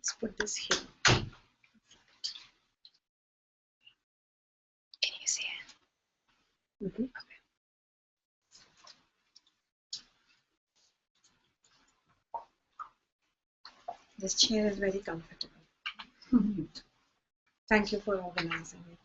Let's put this here. Can you see it? Okay. This chair is very comfortable. Thank you for organizing it.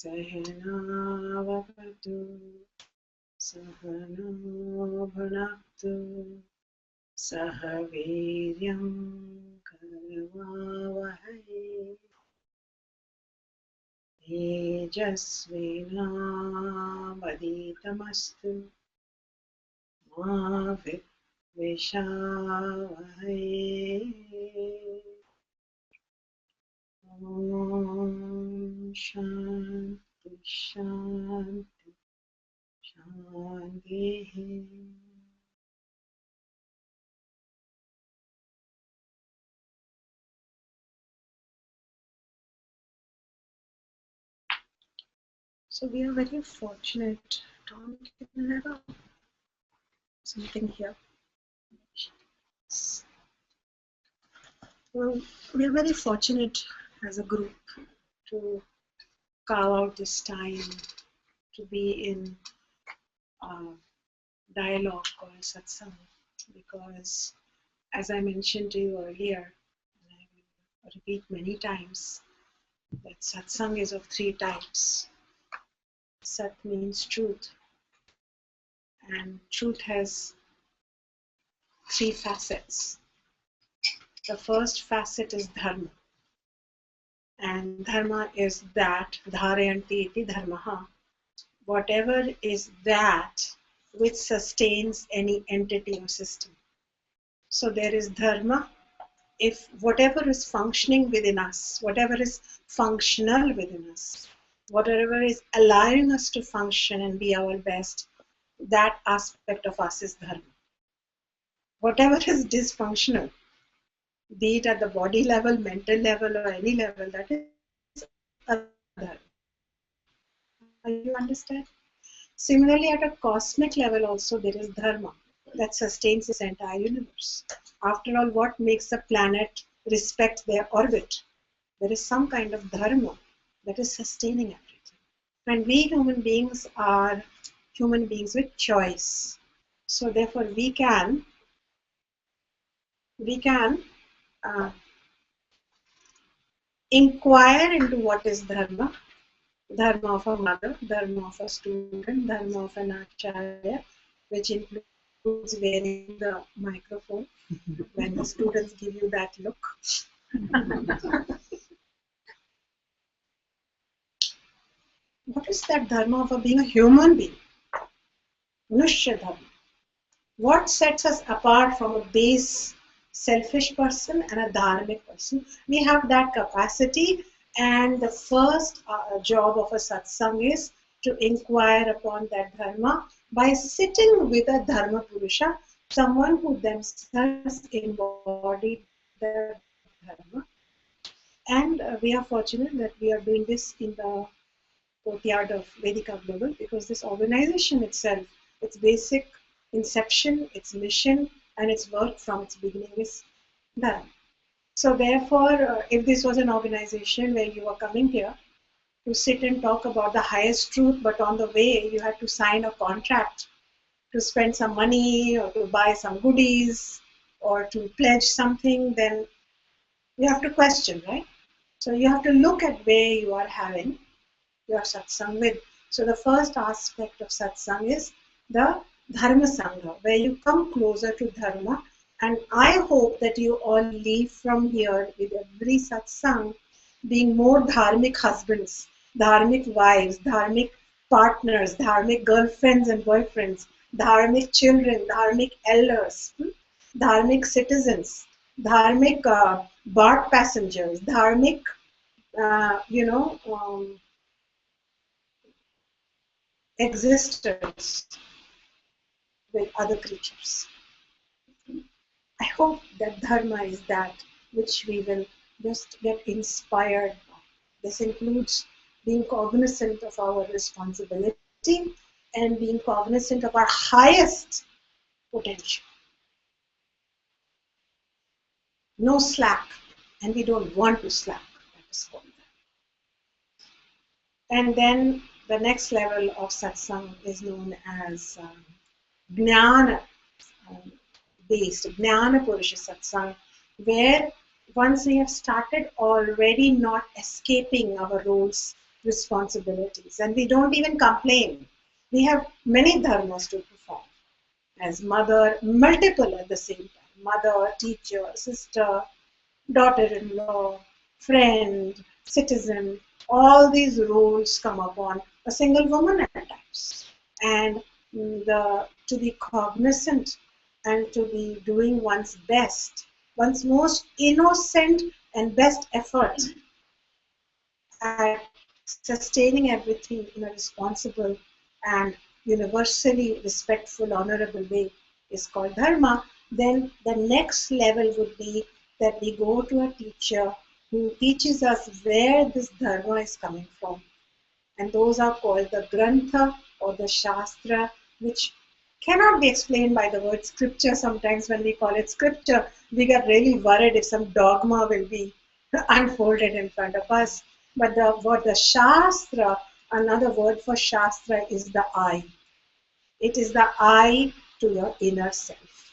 Sahanavavatu Sahano Bhunaktu Sahaviryam Karavavahai Tejasvinavaditamastu Ma Vidvishavahai. Om Shanti Shanti Shanti. So we are very fortunate. Tom, can you have something here? Well, we are very fortunate as a group to carve out this time to be in dialogue called satsang, because as I mentioned to you earlier, and I will repeat many times, that satsang is of three types. Sat means truth, and truth has three facets. The first facet is dharma, and dharma is that dharayanti iti dharmaha, whatever is that which sustains any entity or system. So there is dharma. If whatever is functioning within us, whatever is functional within us, whatever is allowing us to function and be our best, that aspect of us is dharma. Whatever is dysfunctional, be it at the body level, mental level, or any level, that is adharma. You understand? Similarly, at a cosmic level also, there is dharma that sustains this entire universe. After all, what makes a planet respect their orbit? There is some kind of dharma that is sustaining everything. And we human beings are human beings with choice. So therefore, we can inquire into what is dharma. Dharma of a mother, dharma of a student, dharma of an acharya, which includes wearing the microphone when the students give you that look. What is that dharma of being a human being? Nushya dharma. What sets us apart from a base selfish person and a dharmic person? We have that capacity, and the first job of a satsang is to inquire upon that dharma by sitting with a dharma purusha, someone who themselves embodied the dharma. And we are fortunate that we are doing this in the courtyard of Vedika Global, because this organization itself, its basic inception, its mission, and its work from its beginning is dharma. So therefore, if this was an organization where you were coming here to sit and talk about the highest truth, but on the way you had to sign a contract to spend some money or to buy some goodies or to pledge something, then you have to question, right? So you have to look at where you are having your satsang with. So the first aspect of satsang is the Dharma Sangha, where you come closer to Dharma. And I hope that you all leave from here with every satsang being more dharmic husbands, dharmic wives, dharmic partners, dharmic girlfriends and boyfriends, dharmic children, dharmic elders, dharmic citizens, dharmic BART passengers, dharmic, existence with other creatures. I hope that dharma is that which we will just get inspired by. This includes being cognizant of our responsibility and being cognizant of our highest potential. No slack, and we don't want to slack. That is called that. And then the next level of satsang is known as jnana based, jnana purusha satsang, where once we have started already not escaping our roles, responsibilities, and we don't even complain. We have many dharmas to perform as mother, multiple at the same time, mother, teacher, sister, daughter-in-law, friend, citizen, all these roles come upon a single woman at times. And to be cognizant and to be doing one's best, one's most innocent and best effort at sustaining everything in a responsible and universally respectful, honorable way is called dharma. Then the next level would be that we go to a teacher who teaches us where this dharma is coming from. And those are called the grantha or the shastra, which cannot be explained by the word scripture. Sometimes when we call it scripture, we get really worried if some dogma will be unfolded in front of us. But the word the shastra, another word for shastra is the eye. It is the eye to your inner self,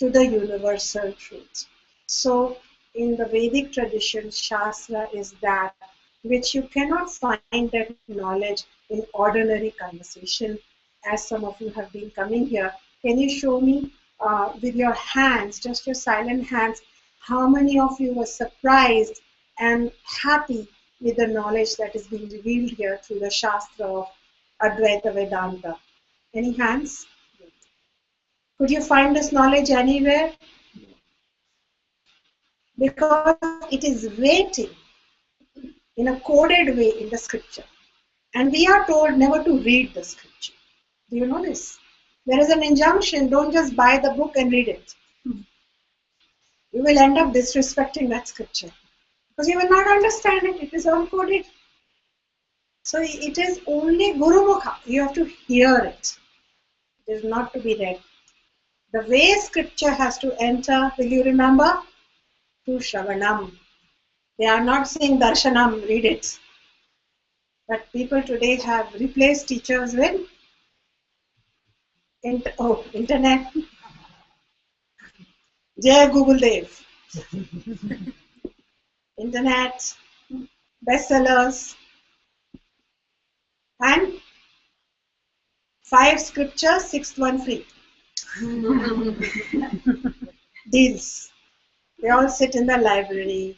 to the universal truth. So in the Vedic tradition, Shastra is that which you cannot find that knowledge in ordinary conversation. As some of you have been coming here, can you show me with your hands, just your silent hands, how many of you were surprised and happy with the knowledge that is being revealed here through the Shastra of Advaita Vedanta? Any hands? Could you find this knowledge anywhere? Because it is waiting in a coded way in the scripture. And we are told never to read the scripture. Do you know this? There is an injunction, don't just buy the book and read it. You will end up disrespecting that scripture. Because you will not understand it, it is all coded. So it is only Guru Mukha, you have to hear it. It is not to be read. The way scripture has to enter, will you remember? Through Shravanam. They are not saying Darshanam, read it. But people today have replaced teachers with internet. Jai Google Dev. Internet, bestsellers, and 5 scriptures, 6th one free. Deals. They all sit in the library.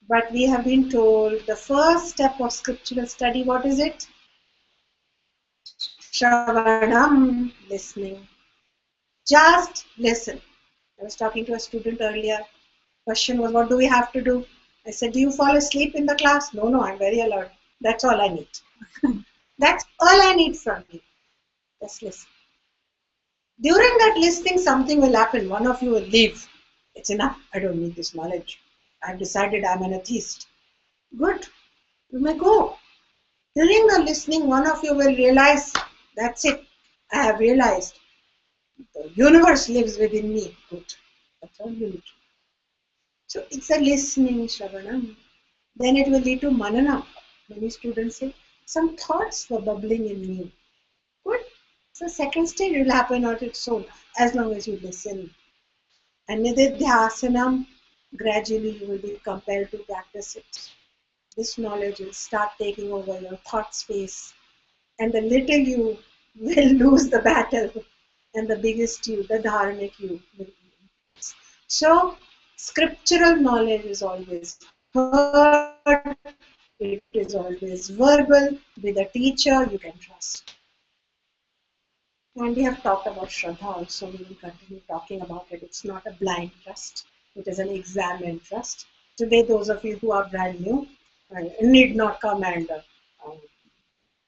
But we have been told the first step of scriptural study, what is it? Shravanam, listening. Just listen. I was talking to a student earlier. Question was, what do we have to do? I said, do you fall asleep in the class? No, I'm very alert. That's all I need. That's all I need from you. Just listen. During that listening, something will happen. One of you will leave. It's enough. I don't need this knowledge. I've decided I'm an atheist. Good. You may go. During the listening, one of you will realize, that's it. I have realized. The universe lives within me. Good. That's all you need. So it's a listening, Shravanam. Then it will lead to Mananam. Many students say, some thoughts were bubbling in me. Good. So second stage will happen on its own, as long as you listen. And Nididhyasanam, gradually you will be compelled to practice it. This knowledge will start taking over your thought space. And the little you will lose the battle, and the biggest you, the dharmic you, will lose. So, scriptural knowledge is always heard, it is always verbal. With a teacher, you can trust. And we have talked about Shraddha also, we will continue talking about it. It's not a blind trust, it is an examined trust. Today, those of you who are brand new need not come and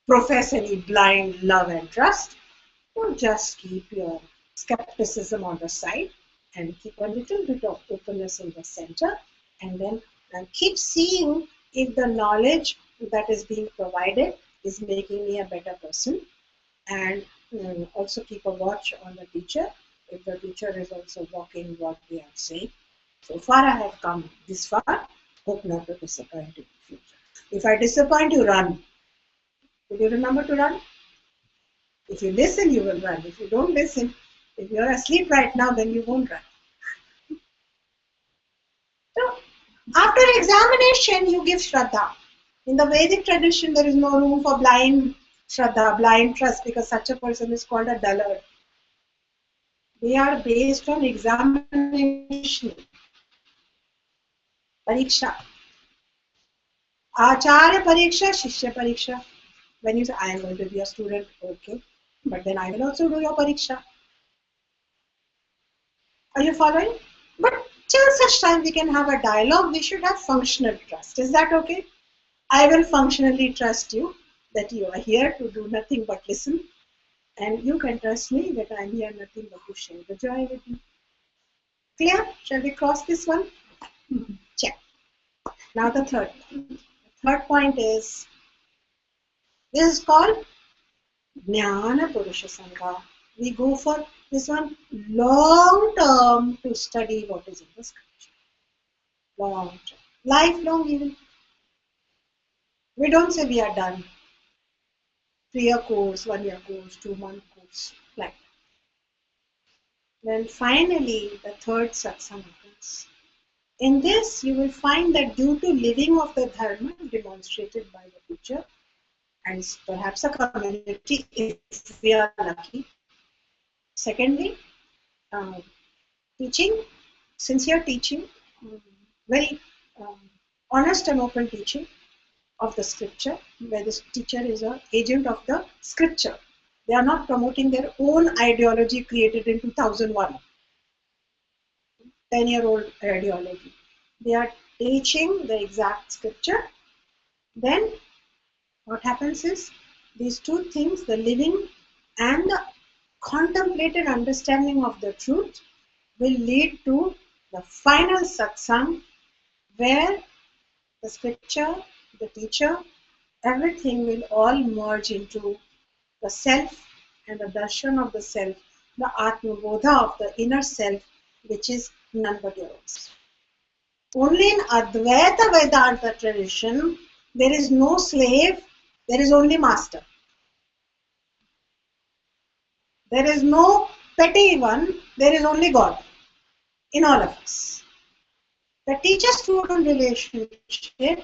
profess any blind love and trust. So just keep your skepticism on the side and keep a little bit of openness in the center, and then keep seeing if the knowledge that is being provided is making me a better person, and also keep a watch on the teacher if the teacher is also walking what they are saying. So far I have come this far, hope not to disappoint you in the future. If I disappoint you, run. Will you remember to run? If you listen, you will run. If you don't listen, if you're asleep right now, then you won't run. So, after examination, you give Shraddha. In the Vedic tradition, there is no room for blind Shraddha, blind trust, because such a person is called a dullard. They are based on examination, pariksha. Acharya pariksha, shishya pariksha. When you say, I am going to be a student, okay, but then I will also do your pariksha. Are you following? But till such time we can have a dialogue, we should have functional trust. Is that okay? I will functionally trust you that you are here to do nothing but listen, and you can trust me that I am here nothing but to share the joy with you. Clear? Shall we cross this one? Check. Now the third point. The third point is, this is called Jnana Purusha Sangha. We go for this one long term to study what is in the scripture. Long term. Lifelong even. We don't say we are done. 3-year course, 1-year course, 2-month course, like that. Then finally, the third satsang happens. In this, you will find that due to living of the dharma demonstrated by the teacher and perhaps a community, if we are lucky. Secondly, teaching, sincere teaching, very honest and open teaching of the scripture, where the teacher is an agent of the scripture. They are not promoting their own ideology created in 2001, 10-year-old ideology. They are teaching the exact scripture. Then what happens is, these two things, the living and the contemplated understanding of the truth, will lead to the final satsang, where the scripture, the teacher, everything will all merge into the self and the darshan of the self, the atmabodha of the inner self, which is none but your own self. Only in Advaita Vedanta tradition, there is no slave, there is only master. There is no petty one, there is only God in all of us. The teacher-student relationship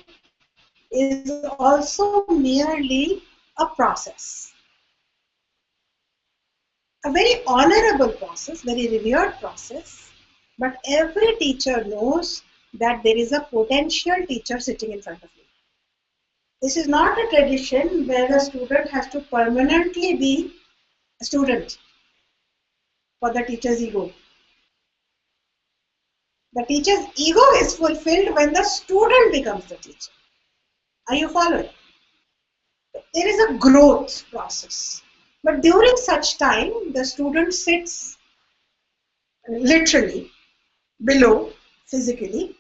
is also merely a process. A very honorable process, very revered process, but every teacher knows that there is a potential teacher sitting in front of you. This is not a tradition where the student has to permanently be a student for the teacher's ego. The teacher's ego is fulfilled when the student becomes the teacher. Are you following? There is a growth process. But during such time, the student sits literally below physically,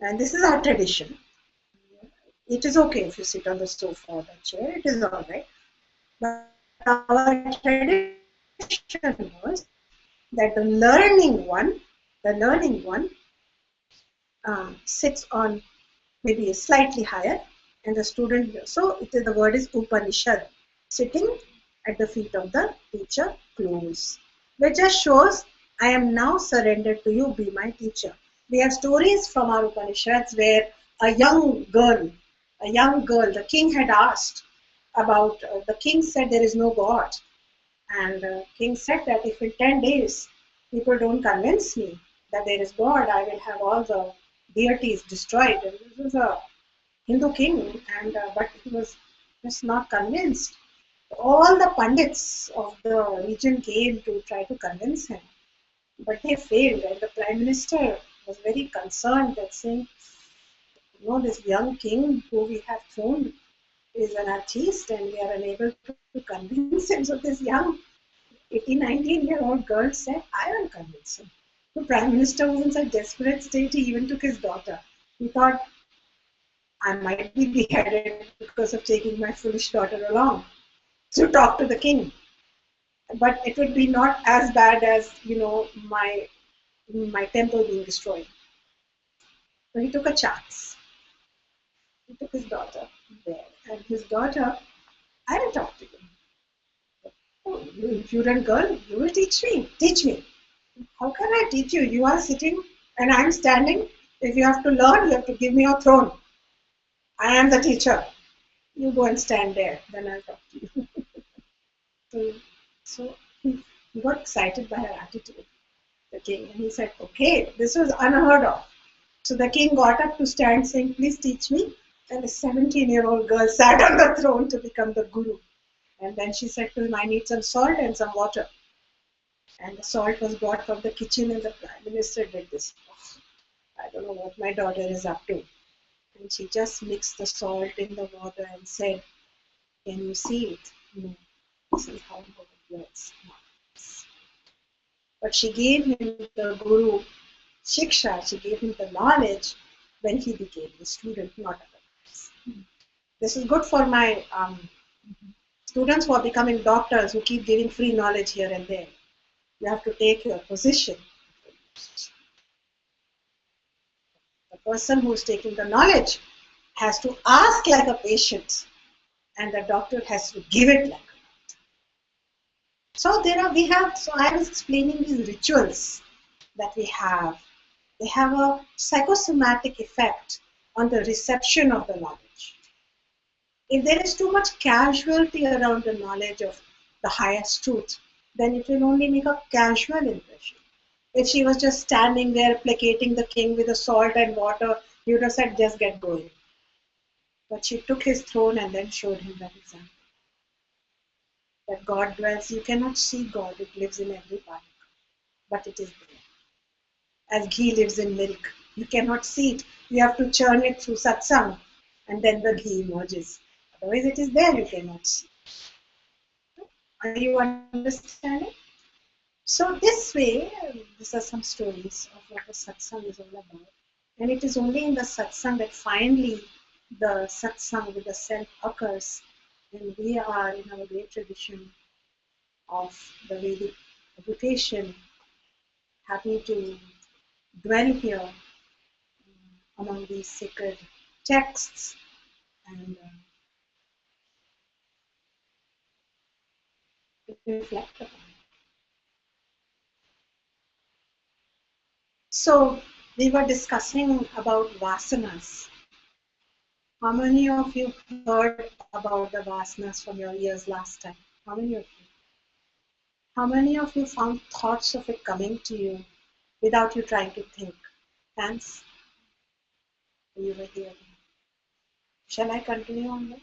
and this is our tradition. It is okay if you sit on the sofa or the chair, it is all right. But our tradition was that the learning one sits on maybe slightly higher, and the student, so the word is Upanishad, sitting at the feet of the teacher close, which just shows, I am now surrendered to you, be my teacher. We have stories from our Upanishads where a young girl, the king had asked about, the king said there is no God. And the king said that if in 10 days people don't convince me that there is God, I will have all the deities destroyed. And this was a Hindu king, and but he was just not convinced. All the pandits of the region came to try to convince him, but they failed. And the prime minister was very concerned that saying, this young king who we have thrown is an atheist and we are unable to convince him. So this young 18, 19-year-old girl said, I will convince him. The prime minister was in such desperate state, he even took his daughter. He thought, I might be beheaded because of taking my foolish daughter along. So talk to the king. But it would be not as bad as, my temple being destroyed. So he took a chance. He took his daughter there. And his daughter, I will talk to you. Oh, you impudent girl, you will teach me. Teach me. How can I teach you? You are sitting and I am standing. If you have to learn, you have to give me your throne. I am the teacher. You go and stand there. Then I'll talk to you. So he got excited by her attitude, the king. And he said, okay, this was unheard of. So the king got up to stand saying, please teach me. And the 17-year-old girl sat on the throne to become the guru. And then she said to him, I need some salt and some water. And the salt was brought from the kitchen and the prime minister did this. Oh, I don't know what my daughter is up to. And she just mixed the salt in the water and said, can you see it? No, this is how God works. But she gave him the guru shiksha, she gave him the knowledge when he became the student, not otherwise. This is good for my students who are becoming doctors who keep giving free knowledge here and there. You have to take your position. The person who is taking the knowledge has to ask like a patient, and the doctor has to give it like a doctor. So so I was explaining these rituals that we have. They have a psychosomatic effect on the reception of the knowledge. If there is too much casualty around the knowledge of the highest truth, then it will only make a casual impression. If she was just standing there placating the king with the salt and water, he would have said, just get going. But she took his throne and then showed him that example. That God dwells, you cannot see God, it lives in every particle, but it is there. As ghee lives in milk, you cannot see it. You have to churn it through satsang, and then the ghee emerges. Otherwise it is there, you cannot see. Are you understanding? So this way, these are some stories of what the satsang is all about. And it is only in the satsang that finally the satsang with the self occurs. And we are in our great tradition of the Vedic education, happy to dwell here among these sacred texts and reflect upon it. So we were discussing about vasanas. How many of you heard about the vasanas from your ears last time? How many of you? How many of you found thoughts of it coming to you without you trying to think? Hands? You were here. Shall I continue on that?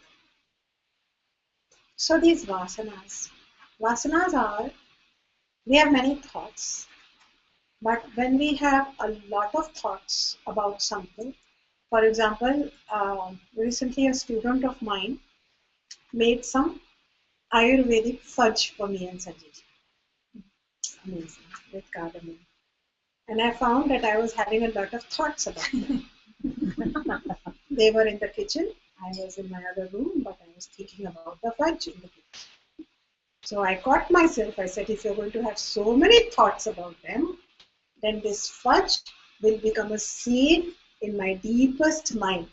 So these vasanas are, we have many thoughts, but when we have a lot of thoughts about something, for example, recently a student of mine made some Ayurvedic fudge for me and Sanjay. Amazing, with cardamom. And I found that I was having a lot of thoughts about them. They were in the kitchen. I was in my other room, but I was thinking about the fudge in the kitchen. So I caught myself. I said, if you're going to have so many thoughts about them, then this fudge will become a seed in my deepest mind.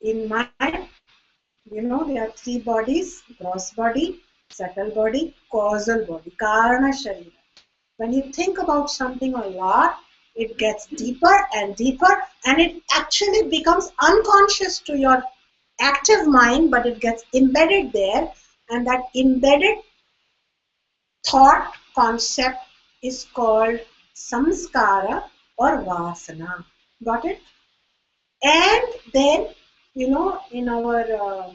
In my, there are three bodies: gross body, subtle body, causal body, karana sharira. When you think about something a lot, it gets deeper and deeper, and it actually becomes unconscious to your active mind, but it gets embedded there, and that embedded thought concept is called samskara or vasana. Got it? And then, in our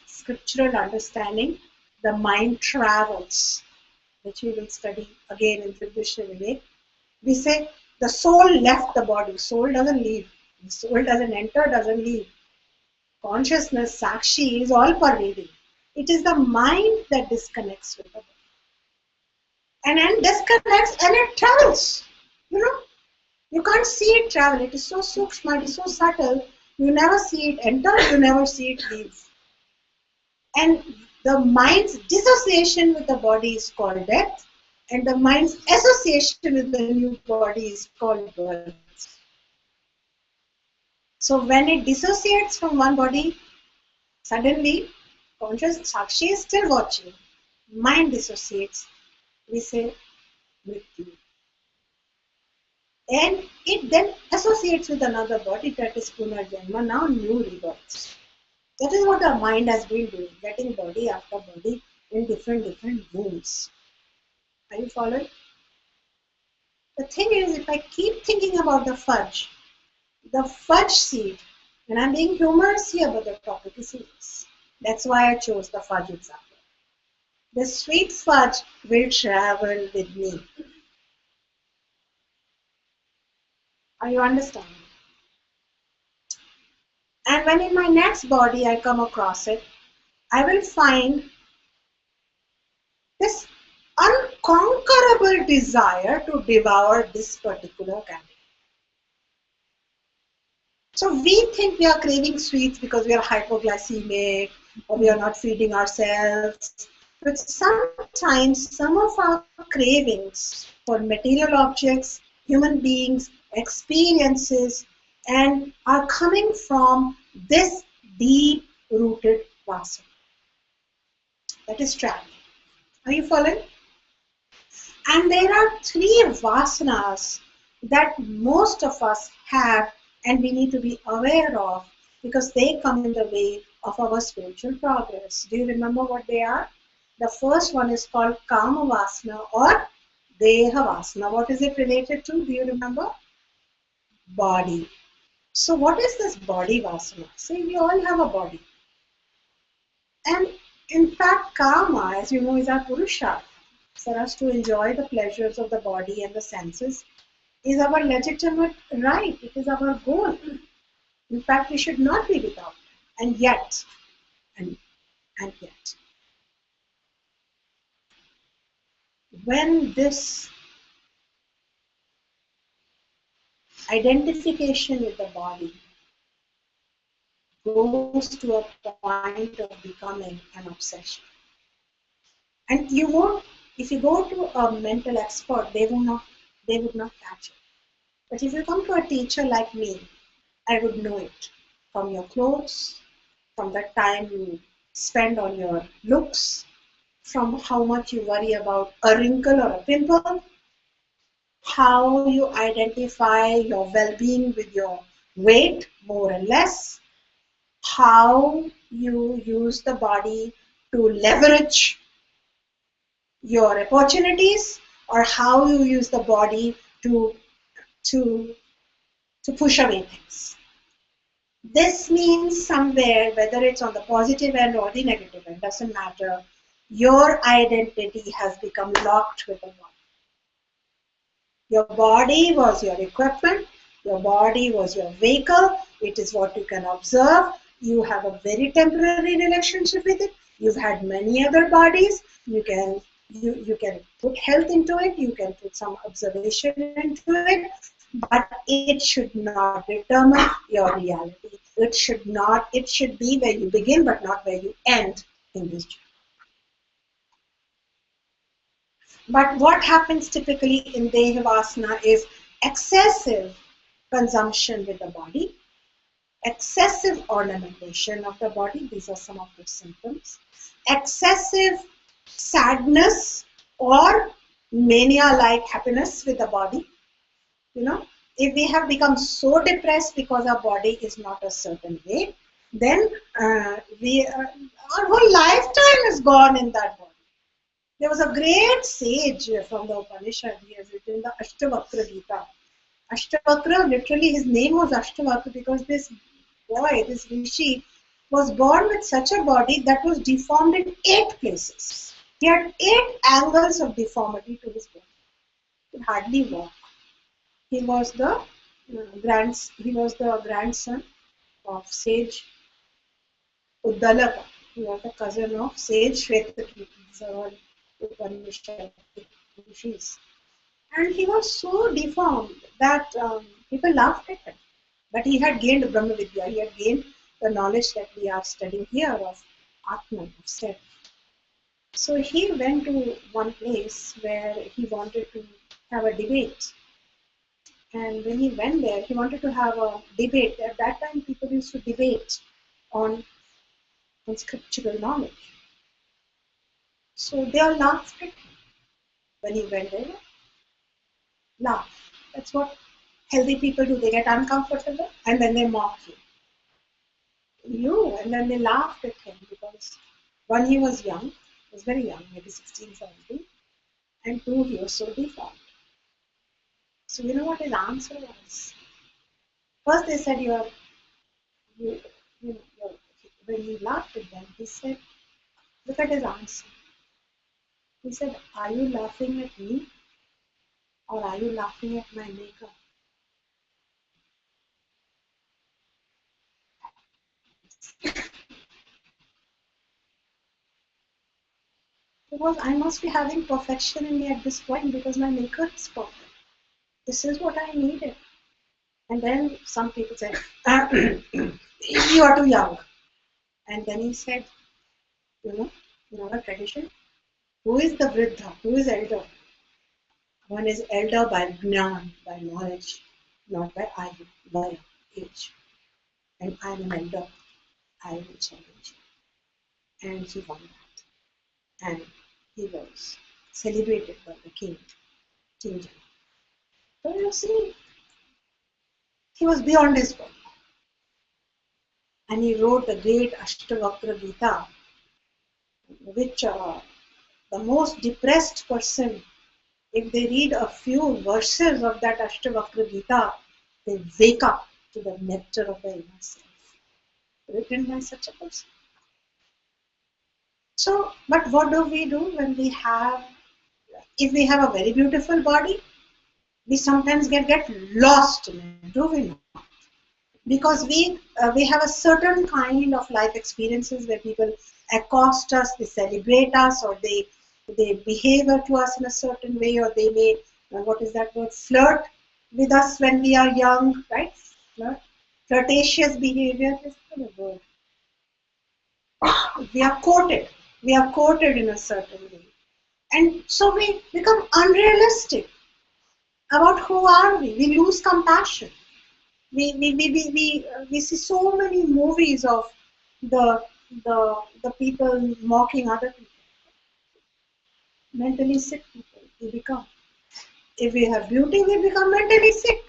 scriptural understanding, the mind travels, which we will study again in Tribhushna Vivek. We say the soul left the body. Soul doesn't leave. The soul doesn't enter, doesn't leave. Consciousness, sakshi, is all pervading. It is the mind that disconnects with the body. And then disconnects and it travels. You can't see it travel. It is so sukshma, it is so subtle. You never see it enter, you never see it leave. And the mind's dissociation with the body is called death, and the mind's association with the new body is called birth. So when it dissociates from one body, suddenly conscious sakshi is still watching. Mind dissociates, we say mrityu. And it then associates with another body, that is punarjanma, now new rebirths. That is what our mind has been doing, getting body after body in different wounds. Are you following? The thing is, if I keep thinking about the fudge seed, and I'm being humorous here, but the topic is serious. That's why I chose the fudge example. The sweet fudge will travel with me. Are you understanding? And when in my next body I come across it, I will find this unconquerable desire to devour this particular candy. So we think we are craving sweets because we are hypoglycemic or we are not feeding ourselves. But sometimes some of our cravings for material objects, human beings, experiences, and are coming from this deep-rooted vasana. That is traveling. Are you following? And there are 3 vasanas that most of us have and we need to be aware of because they come in the way of our spiritual progress. Do you remember what they are? The first one is called Kama Vasana or Deha Vasana. What is it related to? Do you remember? Body. So what is this body vasana? See, we all have a body. And in fact, Kama, as you know, is our Purusha. For us to enjoy the pleasures of the body and the senses is our legitimate right. It is our goal. In fact, we should not be without. And yet, when this identification with the body goes to a point of becoming an obsession, and you won't, if you go to a mental expert, they would not catch it. But if you come to a teacher like me, I would know it from your clothes, from the time you spend on your looks, from how much you worry about a wrinkle or a pimple, how you identify your well-being with your weight, more or less, how you use the body to leverage your opportunities, or how you use the body to push away things. This means somewhere, whether it's on the positive end or the negative end, doesn't matter, your identity has become locked with the body. Your body was your equipment, your body was your vehicle, it is what you can observe. You have a very temporary relationship with it. You've had many other bodies. You can put health into it, you can put some observation into it, but it should not determine your reality. It should be where you begin but not where you end in this journey. But what happens typically in Dehavasana is excessive consumption with the body, excessive ornamentation of the body, these are some of the symptoms, excessive sadness or mania-like happiness with the body. If we have become so depressed because our body is not a certain way, then our whole lifetime is gone in that body. There was a great sage from the Upanishad. He has written the Ashtavakra Gita. Ashtavakra, literally his name was Ashtavakra because this boy, this rishi, was born with such a body that was deformed in 8 places. He had 8 angles of deformity to his body. He could hardly walk. He was the grandson of sage Uddalaka. He was the cousin of sage Shvetaki. These are all Upanishad rishis. And he was so deformed that people laughed at him. But he had gained Brahma Vidya. He had gained the knowledge that we are studying here of Atman, of self. So he went to one place where he wanted to have a debate. And when he went there, he wanted to have a debate. At that time, people used to debate on scriptural knowledge. So they all laughed at him. When he went there, laugh. That's what healthy people do. They get uncomfortable and then they mock you. And then they laughed at him because one, he was young, he was very young, maybe 16, 17, and 2, he was so deformed. So you know what his answer was? First they said, when he laughed at them, he said, look at his answer. He said, are you laughing at me or are you laughing at my maker? Because I must be having perfection in me at this point because my maker is perfect. This is what I needed. And then some people said, you are too young. And then he said, in our tradition, who is the Vriddha? Who is elder? One is elder by Jnana, by knowledge, not by Ayu, by age. And I am an elder. I will challenge you. And he won that. And he was celebrated by the king, King Jana. So you see, he was beyond his work. And he wrote the great Ashtavakra Gita, which the most depressed person, if they read a few verses of that Ashtavakra Gita, they wake up to the nectar of the inner self, written by such a person. So, but what do we do when we have, if we have a very beautiful body, we sometimes get lost in it, do we not? Because we have a certain kind of life experiences where people accost us, they celebrate us, or they behave to us in a certain way, or they may, what is that word, flirt with us when we are young, right? Flirtatious behavior is the word. We are courted in a certain way. And so we become unrealistic about who are we. We lose compassion. We see so many movies of the people mocking other people. Mentally sick people, we become. If we have beauty, we become mentally sick.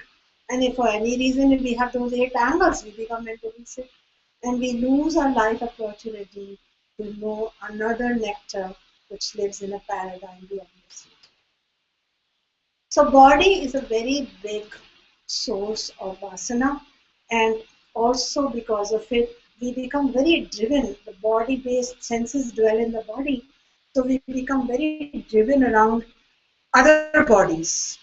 And if for any reason if we have those 8 angles, we become mentally sick. And we lose our life opportunity to know another nectar which lives in a paradigm beyond this. So body is a very big source of vasana, and also because of it, we become very driven. The body-based senses dwell in the body, so we become very driven around other bodies,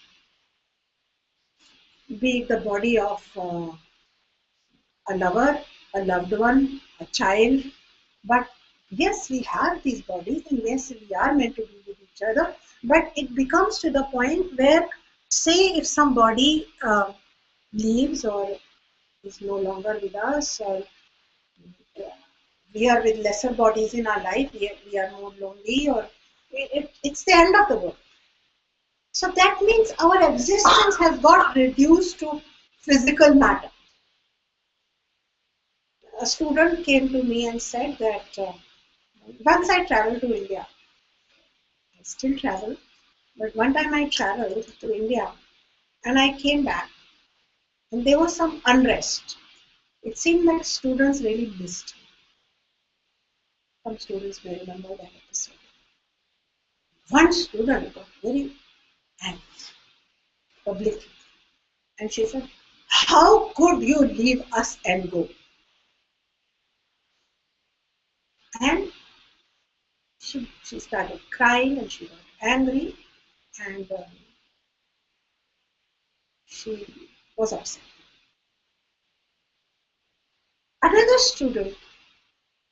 be it the body of a lover, a loved one, a child. But yes, we have these bodies, and yes, we are meant to be with each other. But it becomes to the point where, say, if somebody leaves or is no longer with us, or we are with lesser bodies in our life, we are more lonely, or it's the end of the world. So that means our existence has got reduced to physical matter. A student came to me and said that once I traveled to India, I still travel, but one time I traveled to India and I came back and there was some unrest. It seemed like students really missed me. Some students may remember that episode. One student got very angry publicly, and she said, "How could you leave us and go?" And she started crying and she got angry and she was upset. Another student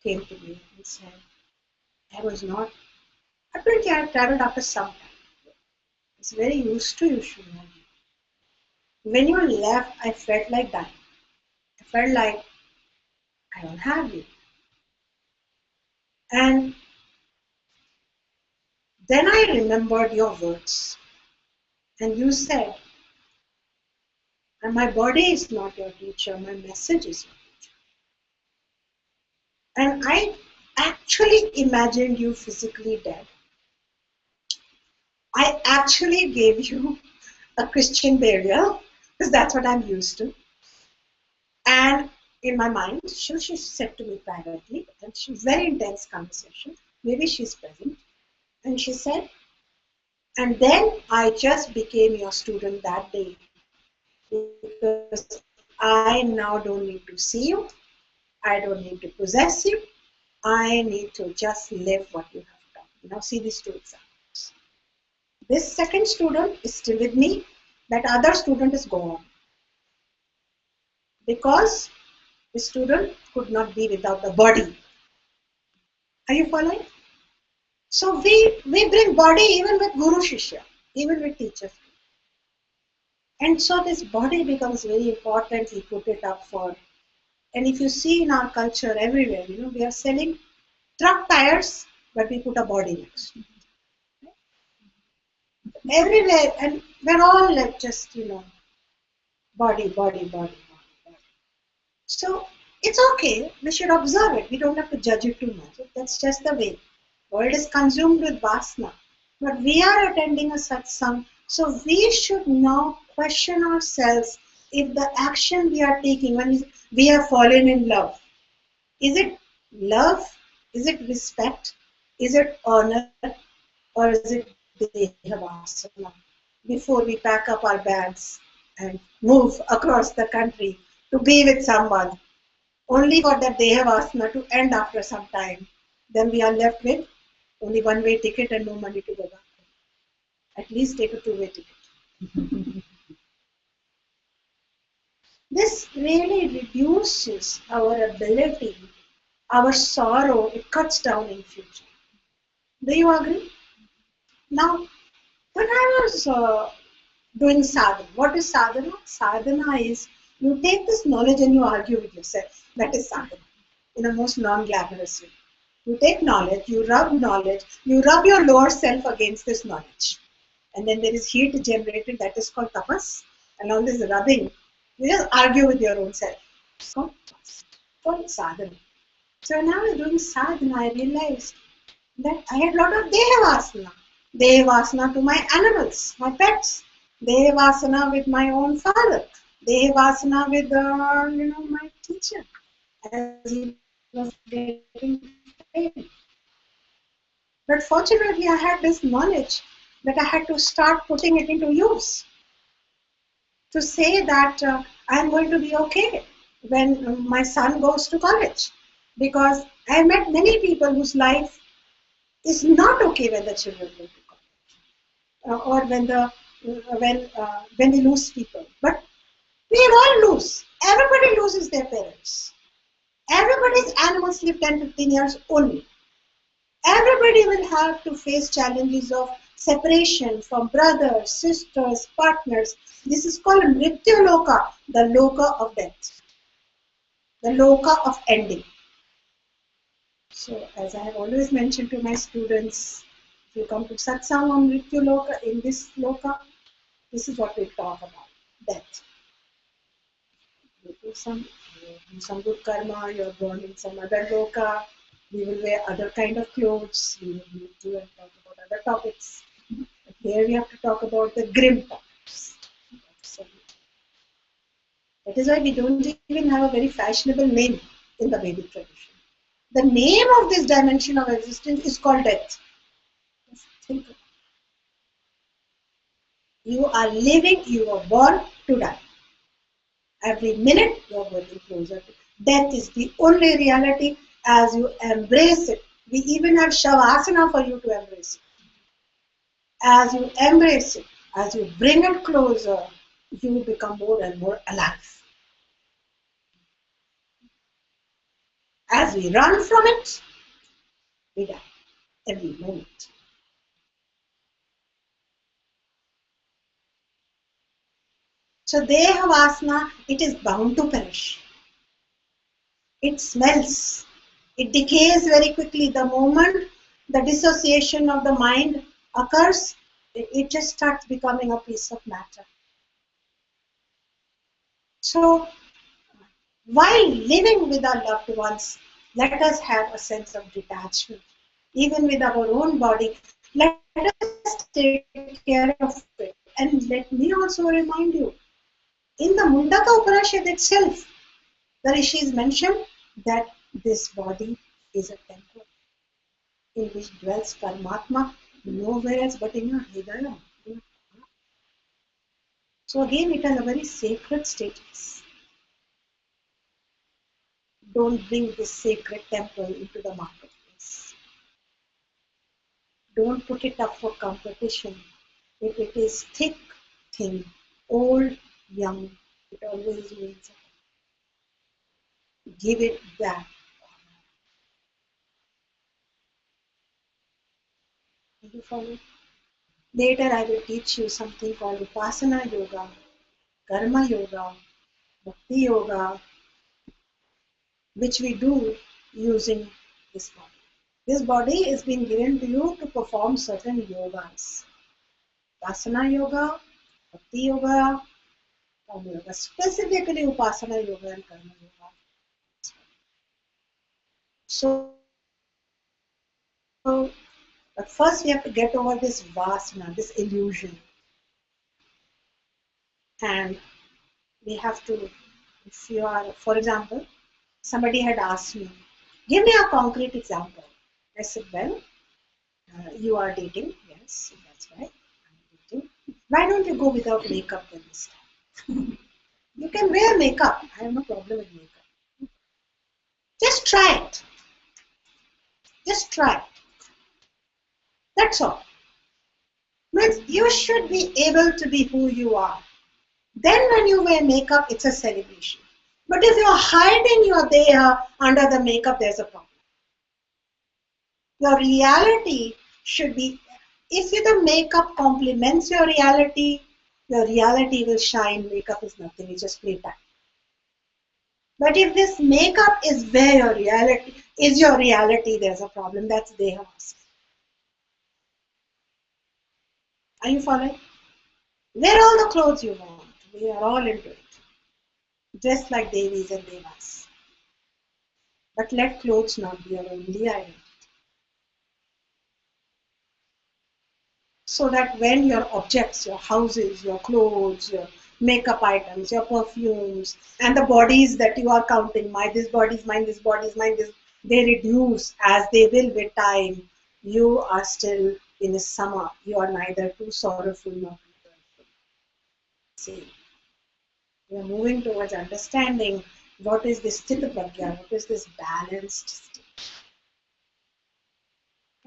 came to me and said, I was not, apparently I traveled after some time. It's very used to you, Shuna. When you left, I felt like dying. I felt like I don't have you. And then I remembered your words. And you said, and my body is not your teacher, my message is your teacher. And I actually imagined you physically dead. I actually gave you a Christian burial, because that's what I'm used to. And in my mind, she said to me privately, and she very intense conversation, maybe she's present, and she said, and then I just became your student that day, because I now don't need to see you, I don't need to possess you, I need to just live what you have done. Now see these two examples. This second student is still with me, that other student is gone. Because the student could not be without the body. Are you following? So we bring body even with Guru Shishya, even with teachers. And so this body becomes very important. We put it up for, and if you see in our culture everywhere, we are selling truck tires, but we put a body next. Everywhere, and we're all like just, body, body, body, body. So it's okay. We should observe it. We don't have to judge it too much. That's just the way. World is consumed with vasana. But we are attending a satsang. So we should now question ourselves if the action we are taking when we have fallen in love. Is it love? Is it respect? Is it honor? Or is it dehavasana? Before we pack up our bags and move across the country to be with someone, only for that dehavasana to end after some time, then we are left with only one-way ticket and no money to go back. At least take a two-way ticket. This really reduces our ability, our sorrow, it cuts down in future. Do you agree? Now, when I was doing sadhana, what is sadhana? Sadhana is you take this knowledge and you argue with yourself. That is sadhana, in the most non-glamorous way. You take knowledge, you rub your lower self against this knowledge. And then there is heat generated, that is called tapas. And all this rubbing, you just argue with your own self. It's called sadhana. So when I was doing sadhana, I realized that I had a lot of dehavasana. Dehavasana to my animals, my pets. Dehavasana with my own father. Dehavasana with my teacher. As he was getting trained. But fortunately, I had this knowledge that I had to start putting it into use to say that I'm going to be okay when my son goes to college. Because I met many people whose life is not okay when the children go to college or when they lose people. But we all lose. Everybody loses their parents. Everybody's animals live 10-15 years only. Everybody will have to face challenges of separation from brothers, sisters, partners. This is called Mrityu Loka, the Loka of death, the Loka of ending. So, as I have always mentioned to my students, if you come to satsang on Mrityu Loka, in this Loka, this is what we talk about, death. You do some good karma, you're born in some other Loka, we will wear other kind of clothes, we will meet you and talk about other topics. But here we have to talk about the grim topics. That is why we don't even have a very fashionable name in the Vedic tradition. The name of this dimension of existence is called death. Just think of it. You are living, you are born to die. Every minute you are getting closer to death is the only reality as you embrace it. We even have Shavasana for you to embrace it. As you embrace it, as you bring it closer, you become more and more alive. As we run from it, we die every moment. So Deha Vasana, it is bound to perish. It smells. It decays very quickly. The moment the dissociation of the mind occurs, it just starts becoming a piece of matter. So while living with our loved ones, let us have a sense of detachment. Even with our own body, let us take care of it. And let me also remind you, in the Mundaka Upanishad itself, the rishis mention that this body is a temple in which dwells Paramatma, nowhere else but in your Hridaya. So again, it is a very sacred status. Don't bring this sacred temple into the marketplace. Don't put it up for competition. If it is thick, thin, old, young, it always means give it back. Do you follow? Later I will teach you something called Upasana Yoga, Karma Yoga, Bhakti Yoga, which we do using this body. This body is being given to you to perform certain yogas. Upasana Yoga, Bhakti Yoga, Karma Yoga, specifically Upasana Yoga and Karma Yoga. So, but first we have to get over this vasana, this illusion. And we have to, if you are, for example, somebody had asked me, give me a concrete example. I said, well, you are dating. Yes, that's right. I'm dating. Why don't you go without makeup then this time? You can wear makeup. I have no problem with makeup. Just try it. Just try it. That's all. Means you should be able to be who you are. Then when you wear makeup, it's a celebration. But if you're hiding your deha under the makeup, there's a problem. Your reality should be, if the makeup complements your reality will shine. Makeup is nothing, it's just playtime. But if this makeup is where your reality is, your reality, there's a problem. That's deha. Are you following? Wear all the clothes you want. We are all into it. Dress like Devis and Devas. But let clothes not be your only identity. So that when your objects, your houses, your clothes, your makeup items, your perfumes, and the bodies that you are counting, this body is mine, this body is mine, they reduce as they will with time. You are still in a summer. You are neither too sorrowful nor too joyful. See, we are moving towards understanding what is this Sthita Pragya, what is this balanced state.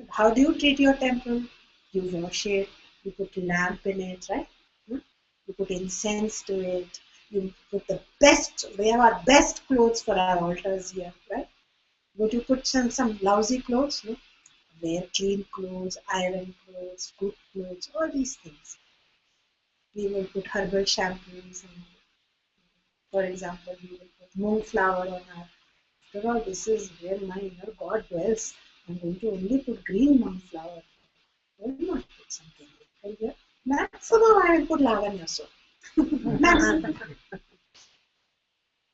How do you treat your temple? You wash it, you put lamp in it, right? You put incense to it, you put the best, we have our best clothes for our altars here, right? Would you put some lousy clothes? No? Wear clean clothes, iron clothes, good clothes, all these things. We will put herbal shampoos, and, for example, we will put moonflower on our, after all, this is where my inner God dwells. I'm going to only put green moonflower. I will not put something different here. Maximum I will put lavanya soap. Maximum.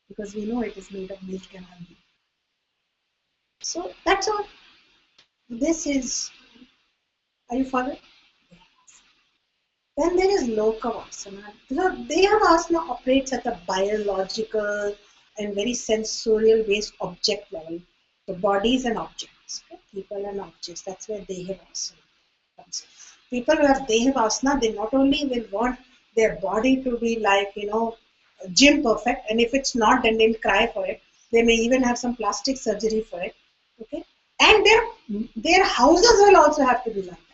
Because we know it is made of milk and honey. So that's all. This is, are you following? Then there is Lokavasana. Dehavasana operates at a biological and very sensorial based object level. The bodies and objects, okay? People and objects. That's where Dehavasana. People who have Deha Vasana, they not only will want their body to be like, gym perfect, and if it's not, then they'll cry for it. They may even have some plastic surgery for it. Okay? And their houses will also have to be like that.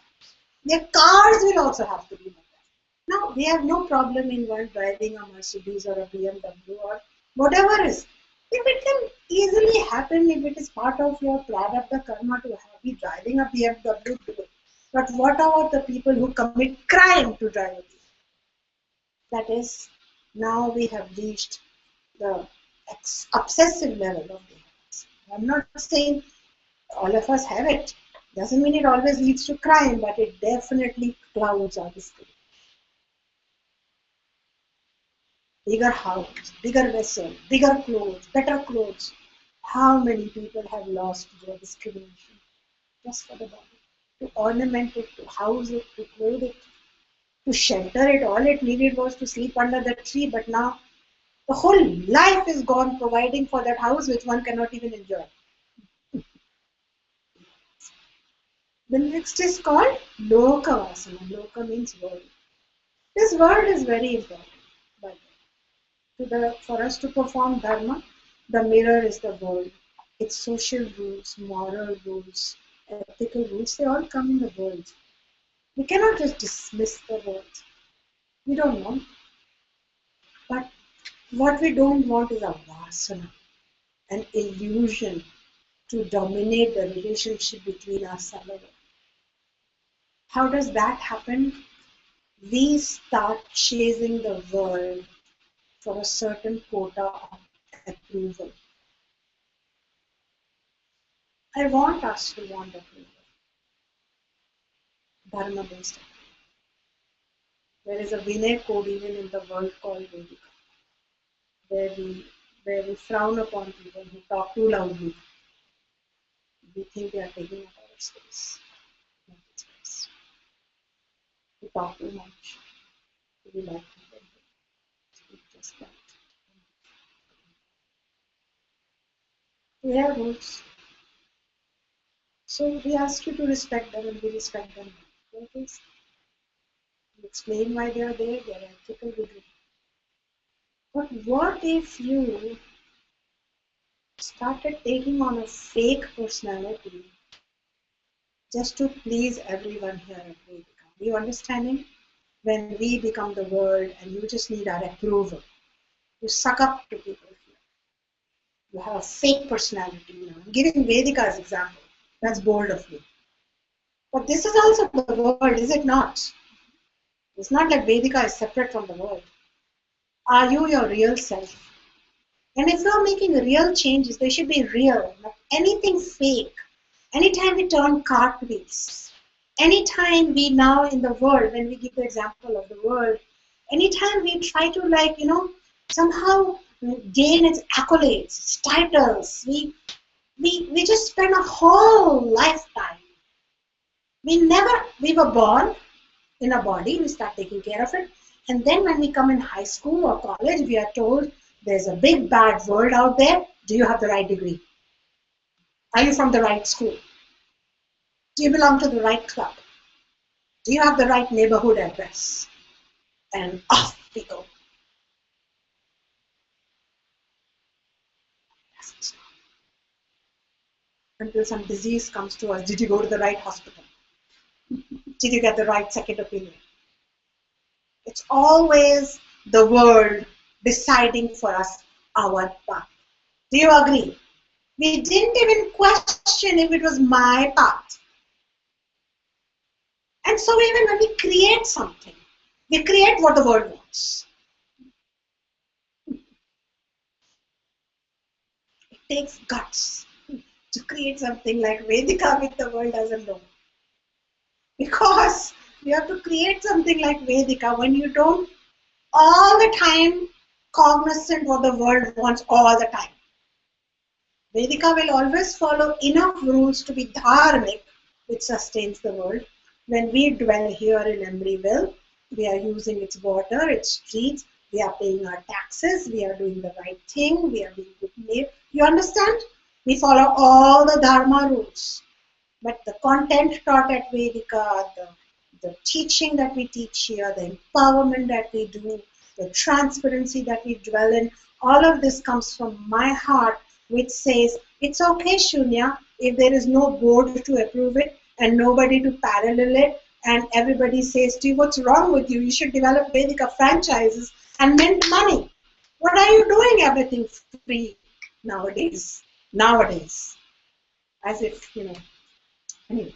Their cars will also have to be like that. Now, we have no problem in one driving a Mercedes or a BMW or whatever is. If it can easily happen, if it is part of your prarabdha karma to be driving a BMW, do it. But what about the people who commit crime to drive a BMW? That is, now we have reached the obsessive level of behaviors. I'm not saying all of us have it. Doesn't mean it always leads to crime, but it definitely clouds our discrimination. Bigger house, bigger vessel, bigger clothes, better clothes. How many people have lost their discrimination just for the body? To ornament it, to house it, to clothe it, to shelter it. All it needed was to sleep under the tree, but now the whole life is gone providing for that house which one cannot even enjoy. The next is called Loka Vasana. Loka means world. This world is very important. But for us to perform dharma, the mirror is the world. Its social rules, moral rules, ethical rules, they all come in the world. We cannot just dismiss the world. We don't want. But what we don't want is a vasana, an illusion to dominate the relationship between us and the world. How does that happen? We start chasing the world for a certain quota of approval. I want us to want approval. Dharma-based approval. There is a Vinay code even in the world called Vedika, where we frown upon people who talk too loudly. We think they are taking up our space. Not its space. We talk too much. We like people who speak just that. We have rules. So we ask you to respect them and we respect them. Okay? You explain why they are there, they are ethical with you. But what if you started taking on a fake personality just to please everyone here at Vedika? Are you understanding? When we become the world and you just need our approval, you suck up to people here. You have a fake personality now. I'm giving Vedika as example. That's bold of me. But this is also the world, is it not? It's not like Vedika is separate from the world. Are you your real self? And if you're making real changes, they should be real, not anything fake. Anytime we turn cartwheels, anytime we now in the world, when we give the example of the world, anytime we try to somehow gain its accolades, its titles, we just spend a whole lifetime. We were born in a body, we start taking care of it. And then when we come in high school or college, we are told there's a big bad world out there. Do you have the right degree? Are you from the right school? Do you belong to the right club? Do you have the right neighborhood address? And off we go. Until some disease comes to us. Did you go to the right hospital? Did you get the right second opinion? It's always the world deciding for us our path. Do you agree? We didn't even question if it was my path. And so even when we create something, we create what the world wants. It takes guts to create something like Vedika which the world doesn't know. Because you have to create something like Vedika when you don't all the time cognizant what the world wants all the time. Vedika will always follow enough rules to be dharmic, which sustains the world. When we dwell here in Emeryville, we are using its water, its streets, we are paying our taxes, we are doing the right thing, we are being good neighbor. You understand? We follow all the dharma rules. But the content taught at Vedika, the teaching that we teach here, the empowerment that we do, the transparency that we dwell in, all of this comes from my heart, which says, it's okay, Shunya, if there is no board to approve it and nobody to parallel it, and everybody says to you, what's wrong with you? You should develop Vedika franchises and mint money. What are you doing everything free nowadays? Nowadays. As if, anyway.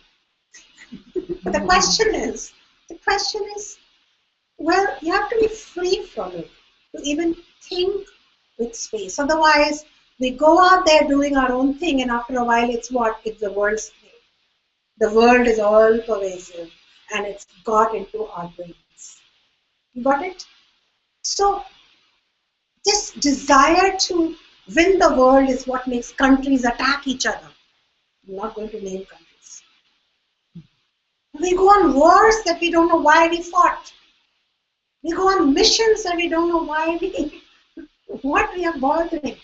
But the question is, well, you have to be free from it to even think with space. Otherwise, we go out there doing our own thing, and after a while, it's what? It's the world's thing. The world is all pervasive, and it's got into our brains. You got it? So, this desire to win the world is what makes countries attack each other. I'm not going to name countries. We go on wars that we don't know why we fought. We go on missions that we don't know what we are bothering.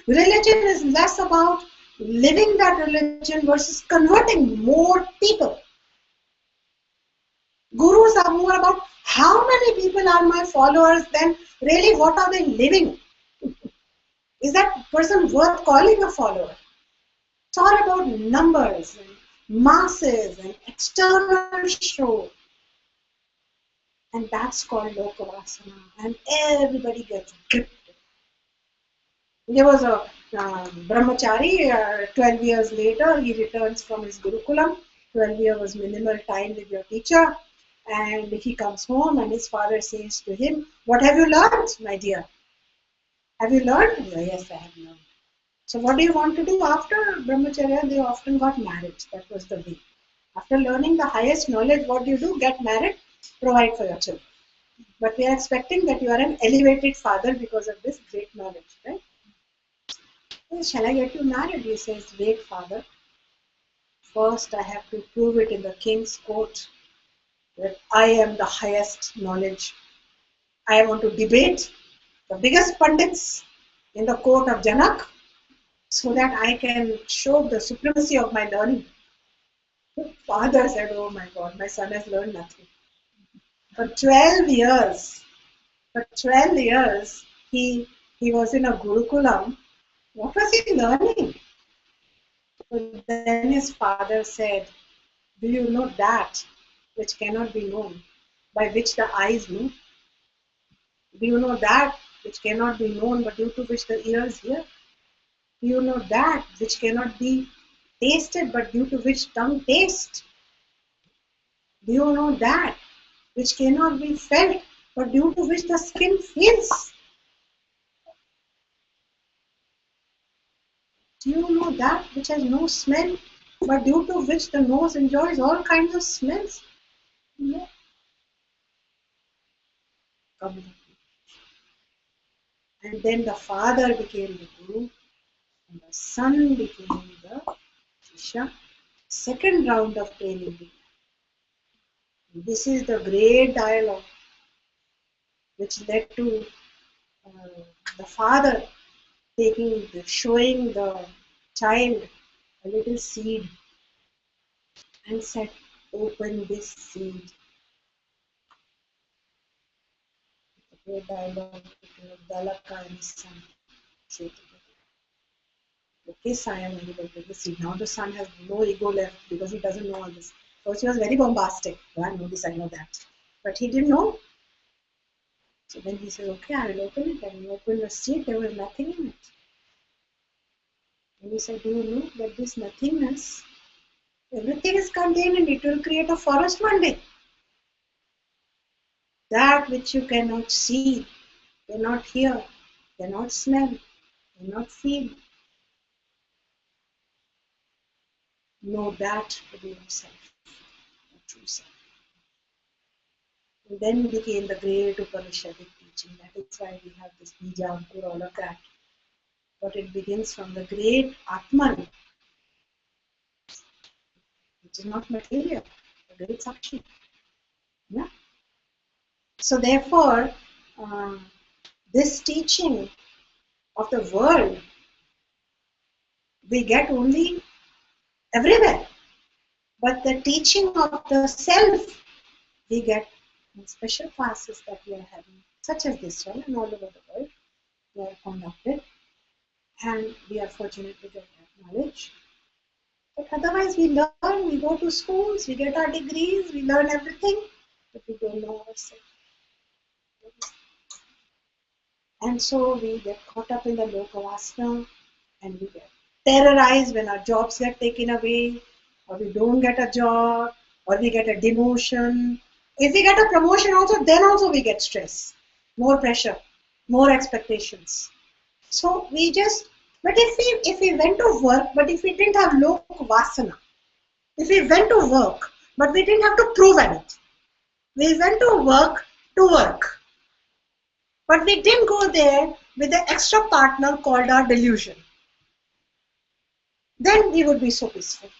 Religion is less about living that religion versus converting more people. Gurus are more about how many people are my followers than really what are they living. Is that person worth calling a follower? It's all about numbers and masses and external show. And that's called lokavasana. And everybody gets gripped. There was a brahmachari, 12 years later, he returns from his gurukulam. 12 years was minimal time with your teacher. And he comes home and his father says to him, what have you learned, my dear? Have you learned? Yes, I have learned. So what do you want to do after brahmacharya? They often got married. That was the way. After learning the highest knowledge, what do? Get married, provide for your children. But we are expecting that you are an elevated father because of this great knowledge, right? Well, shall I get you married? He says, wait, father. First, I have to prove it in the king's court that I am the highest knowledge. I want to debate the biggest pandits in the court of Janak so that I can show the supremacy of my learning. Father said, oh my God, my son has learned nothing. For 12 years, he was in a gurukulam. What was he learning? So then his father said, do you know that which cannot be known, by which the eyes move? Do you know that which cannot be known, but due to which the ears hear? Do you know that which cannot be tasted, but due to which tongue tastes? Do you know that which cannot be felt, but due to which the skin feels? Do you know that which has no smell, but due to which the nose enjoys all kinds of smells? No. And then the father became the guru, and the son became the shishya. Second round of training. This is the great dialogue which led to the father showing the child a little seed and said, open this seed. The great dialogue between Balaka and his son. Yes, I am able to take the seed. Now the son has no ego left because he doesn't know all this. First he was very bombastic. Oh, I know this, I know that. But he didn't know. So then he said, okay, I will open it. And he opened the seed, there was nothing in it. And he said, do you know that this nothingness, everything is contained and it will create a forest one day. That which you cannot see, cannot hear, cannot smell, cannot feel. Know that to be yourself, the true self. And then became the great Upanishadic teaching. That is why we have this Bija, Ankur, all of that. But it begins from the great Atman, which is not material, the great Sakshi. Yeah? So therefore, this teaching of the world, we get only everywhere. But the teaching of the self, we get in special classes that we are having, such as this one, and all over the world, they are conducted, and we are fortunate to get that knowledge. But otherwise, we learn, we go to schools, we get our degrees, we learn everything, but we don't know ourselves. And so we get caught up in the lokavasana, and we get terrorized when our jobs get taken away, or we don't get a job, or we get a demotion. If we get a promotion also, then also we get stress, more pressure, more expectations. So but if we went to work, but if we didn't have lokavasana, if we went to work, but we didn't have to prove anything, we went to work, but we didn't go there with the extra partner called our delusion, then we would be so peaceful.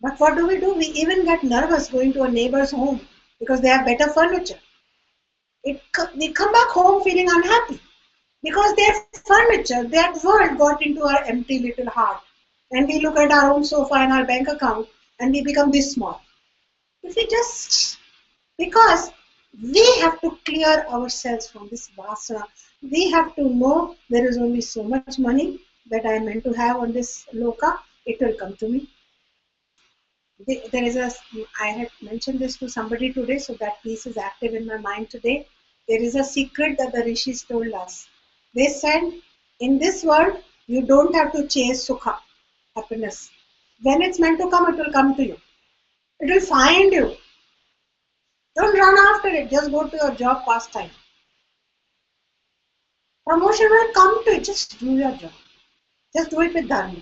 But what do? We even get nervous going to a neighbor's home because they have better furniture. We come back home feeling unhappy because their furniture, that world got into our empty little heart. And we look at our own sofa and our bank account and we become this small. If we just, because we have to clear ourselves from this vasana. We have to know there is only so much money that I am meant to have on this loka. It will come to me. There is I had mentioned this to somebody today, so that piece is active in my mind today. There is a secret that the rishis told us. They said, in this world, you don't have to chase sukha, happiness. When it's meant to come, it will come to you. It will find you. Don't run after it. Just go to your job pastime. Promotion will come to you. Just do your job. Just do it with dharma.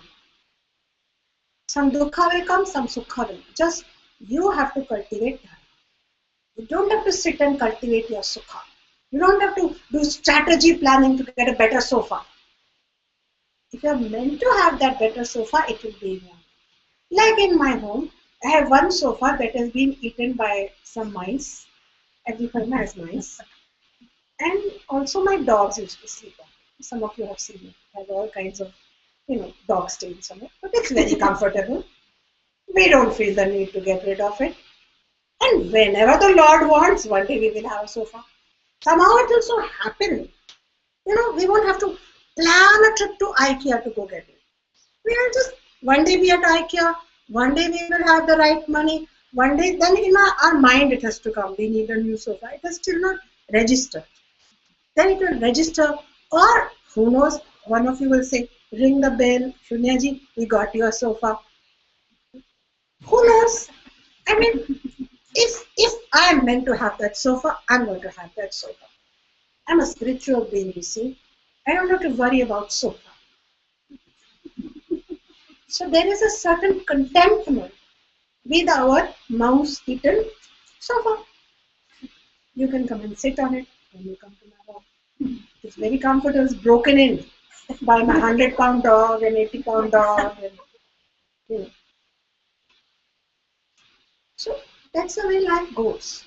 Some dukkha will come, some sukha will. Just you have to cultivate dharma. You don't have to sit and cultivate your sukha. You don't have to do strategy planning to get a better sofa. If you are meant to have that better sofa, it will be one. Like in my home, I have one sofa that has been eaten by some mice. Every home has mice. And also my dogs used to sleep on it. Some of you have seen it. It has all kinds of, dog stains on it. But it's very comfortable. We don't feel the need to get rid of it. And whenever the Lord wants, one day we will have a sofa. Somehow it will so happen. We won't have to plan a trip to IKEA to go get it. We will just one day be at IKEA, one day we will have the right money, one day then in our mind it has to come. We need a new sofa. It has still not registered. Then it will register, or who knows, one of you will say, ring the bell, Shunyaji, we got your sofa. Who knows? I mean, if I am meant to have that sofa, I'm going to have that sofa. I'm a spiritual being, you see. I don't have to worry about sofa. So there is a certain contentment with our mouse-eaten sofa. You can come and sit on it when you come to my home. It's very comfortable. It's broken in by my 100-pound dog and 80-pound dog. And, So that's the way life goes.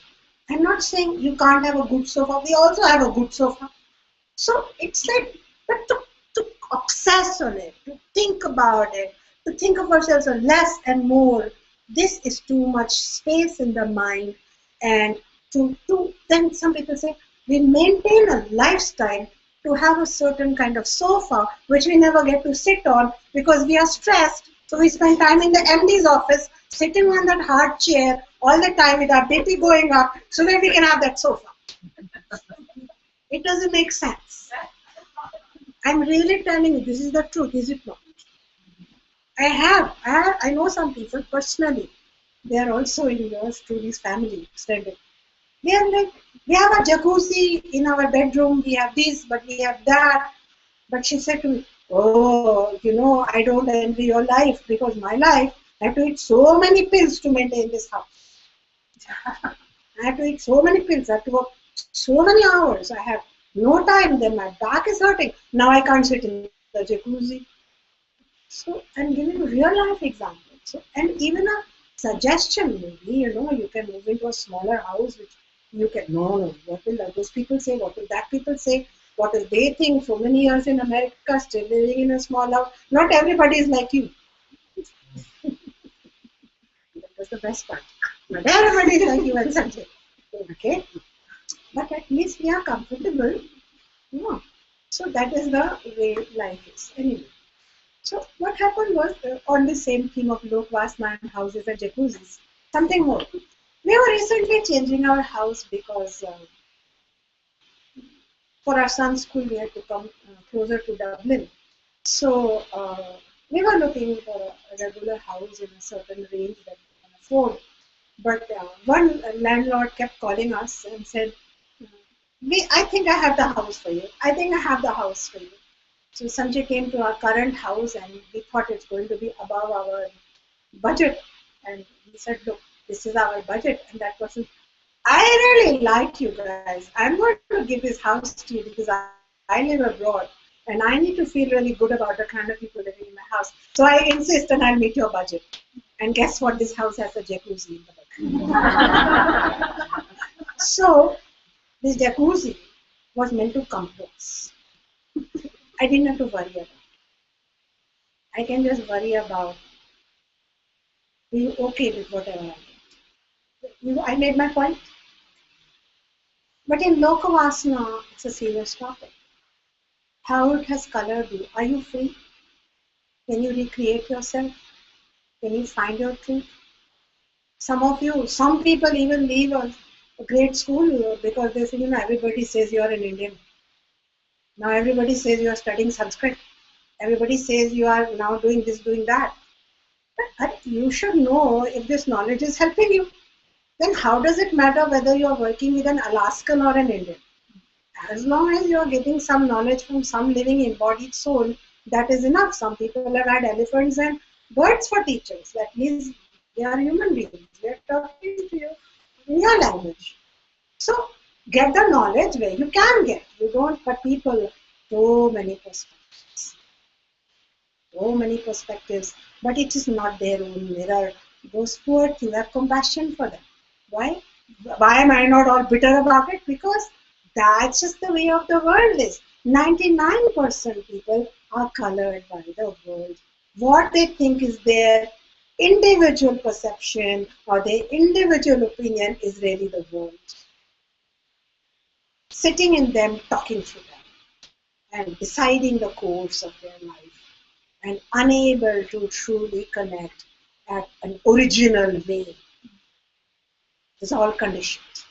I'm not saying you can't have a good sofa. We also have a good sofa. So it's like, but to obsess on it, to think about it, to think of ourselves as less and more, this is too much space in the mind. And then some people say, we maintain a lifestyle to have a certain kind of sofa, which we never get to sit on because we are stressed. So we spend time in the MD's office, sitting on that hard chair all the time with our BP going up so that we can have that sofa. It doesn't make sense. I'm really telling you, this is the truth, is it not? I know some people personally. They are also in yours truly's family, extended. They are like, we have a jacuzzi in our bedroom, we have this, but we have that. But she said to me, oh, I don't envy your life because my life, I have to eat so many pills to maintain this house. I have to eat so many pills, I have to work so many hours. I have no time, then my back is hurting. Now I can't sit in the jacuzzi. So I'm giving real life examples. So, and even a suggestion maybe, you can move into a smaller house which you can, no, what will those people say, what will that people say? what is they think so many years in America, still living in a small house. Not everybody is like you. That was the best part. Not everybody is like you and Sanjay. Okay? But at least we are comfortable. No. So that is the way life is. Anyway. So what happened was on the same theme of lok vasana and houses and jacuzzis, something more. We were recently changing our house because for our son's school we had to come closer to Dublin. So we were looking for a regular house in a certain range that we can afford. But one landlord kept calling us and said, I think I have the house for you. I think I have the house for you. So Sanjay came to our current house and we thought it's going to be above our budget. And he said, look, this is our budget. And that person, I really like you guys. I'm going to give this house to you because I live abroad and I need to feel really good about the kind of people living in my house. So I insist and I'll meet your budget. And guess what? This house has a jacuzzi in the bedroom. So this jacuzzi was meant to compose. I didn't have to worry about it. I can just worry about being okay with whatever I get. I made my point. But in Lokavasana, it's a serious topic. How it has colored you. Are you free? Can you recreate yourself? Can you find your truth? Some people even leave a great school because they say, everybody says you are an Indian. Now everybody says you are studying Sanskrit. Everybody says you are now doing this, doing that. But you should know if this knowledge is helping you. Then how does it matter whether you are working with an Alaskan or an Indian? As long as you are getting some knowledge from some living embodied soul, that is enough. Some people have had elephants and birds for teachers. That means they are human beings. They are talking to you in your language. So get the knowledge where you can get. You don't, but people, so many perspectives. So many perspectives, but it is not their own mirror. Those poor things, have compassion for them. Why? Why am I not all bitter about it? Because that's just the way of the world is. 99% people are colored by the world. What they think is their individual perception or their individual opinion is really the world. Sitting in them, talking to them, and deciding the course of their life, and unable to truly connect at an original way. It's all conditioned.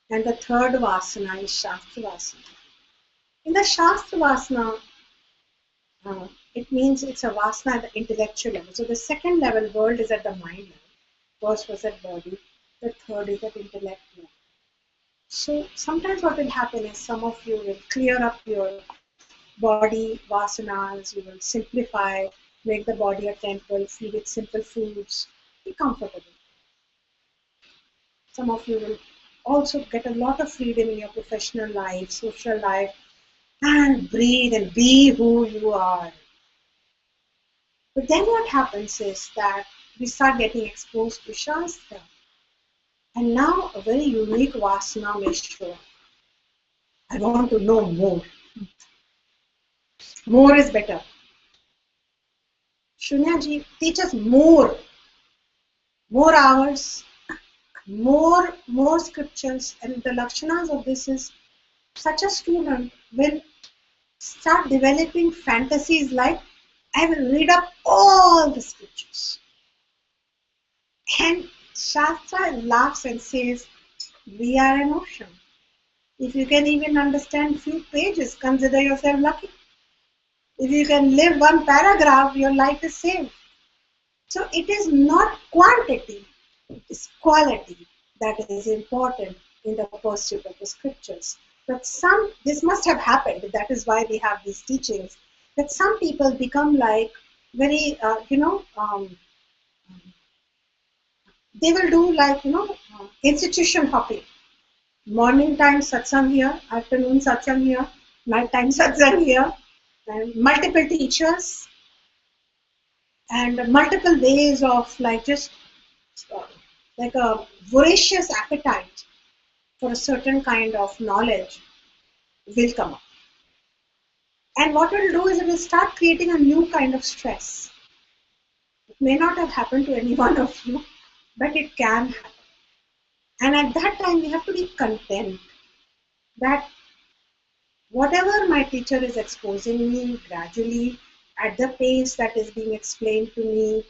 And the third vasana is Shastra vasana. In the Shastra vasana, it means it's a vasana at the intellectual level. So the second level world is at the mind level. First was at body. The third is at intellect level. So sometimes what will happen is some of you will clear up your body vasanas, you will simplify, make the body a temple, feed it simple foods, be comfortable. Some of you will also get a lot of freedom in your professional life, social life, and breathe and be who you are. But then what happens is that we start getting exposed to Shastra. And now a very unique vasana may show up. I want to know more. More is better. Shunyaji, teach us more. More hours, more scriptures. And the lakshanas of this is such a student will start developing fantasies like, I will read up all the scriptures. And Shastra laughs and says, we are an ocean. If you can even understand few pages, consider yourself lucky. If you can live one paragraph, your life is saved. So it is not quantity, it is quality that is important in the pursuit of the scriptures. But this must have happened, that is why we have these teachings, that some people become like very, they will do like, institution hopping. Morning time satsang here, afternoon satsang here, night time satsang here, and multiple teachers, and multiple ways of like just like a voracious appetite for a certain kind of knowledge. will come up. And what it will do is it will start creating a new kind of stress. It may not have happened to any one of you, but it can happen. And at that time, we have to be content that whatever my teacher is exposing me gradually at the pace that is being explained to me,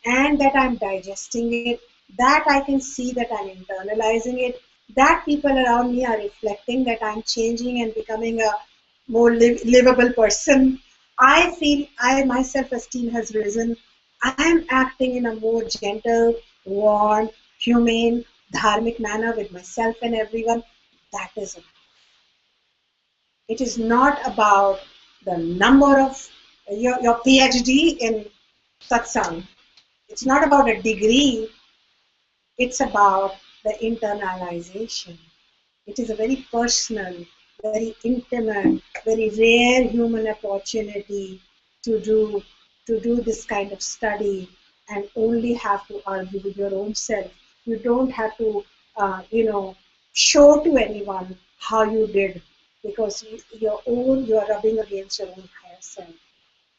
and that I'm digesting it, that I can see that I'm internalizing it, that people around me are reflecting that I'm changing and becoming a more livable person. I feel my self-esteem has risen. I'm acting in a more gentle, warm, humane, dharmic manner with myself and everyone. That is it. It is not about the number of your PhD in satsang. It's not about a degree. It's about the internalization. It is a very personal, very intimate, very rare human opportunity to do this kind of study and only have to argue with your own self. You don't have to, show to anyone how you did because you are rubbing against your own higher self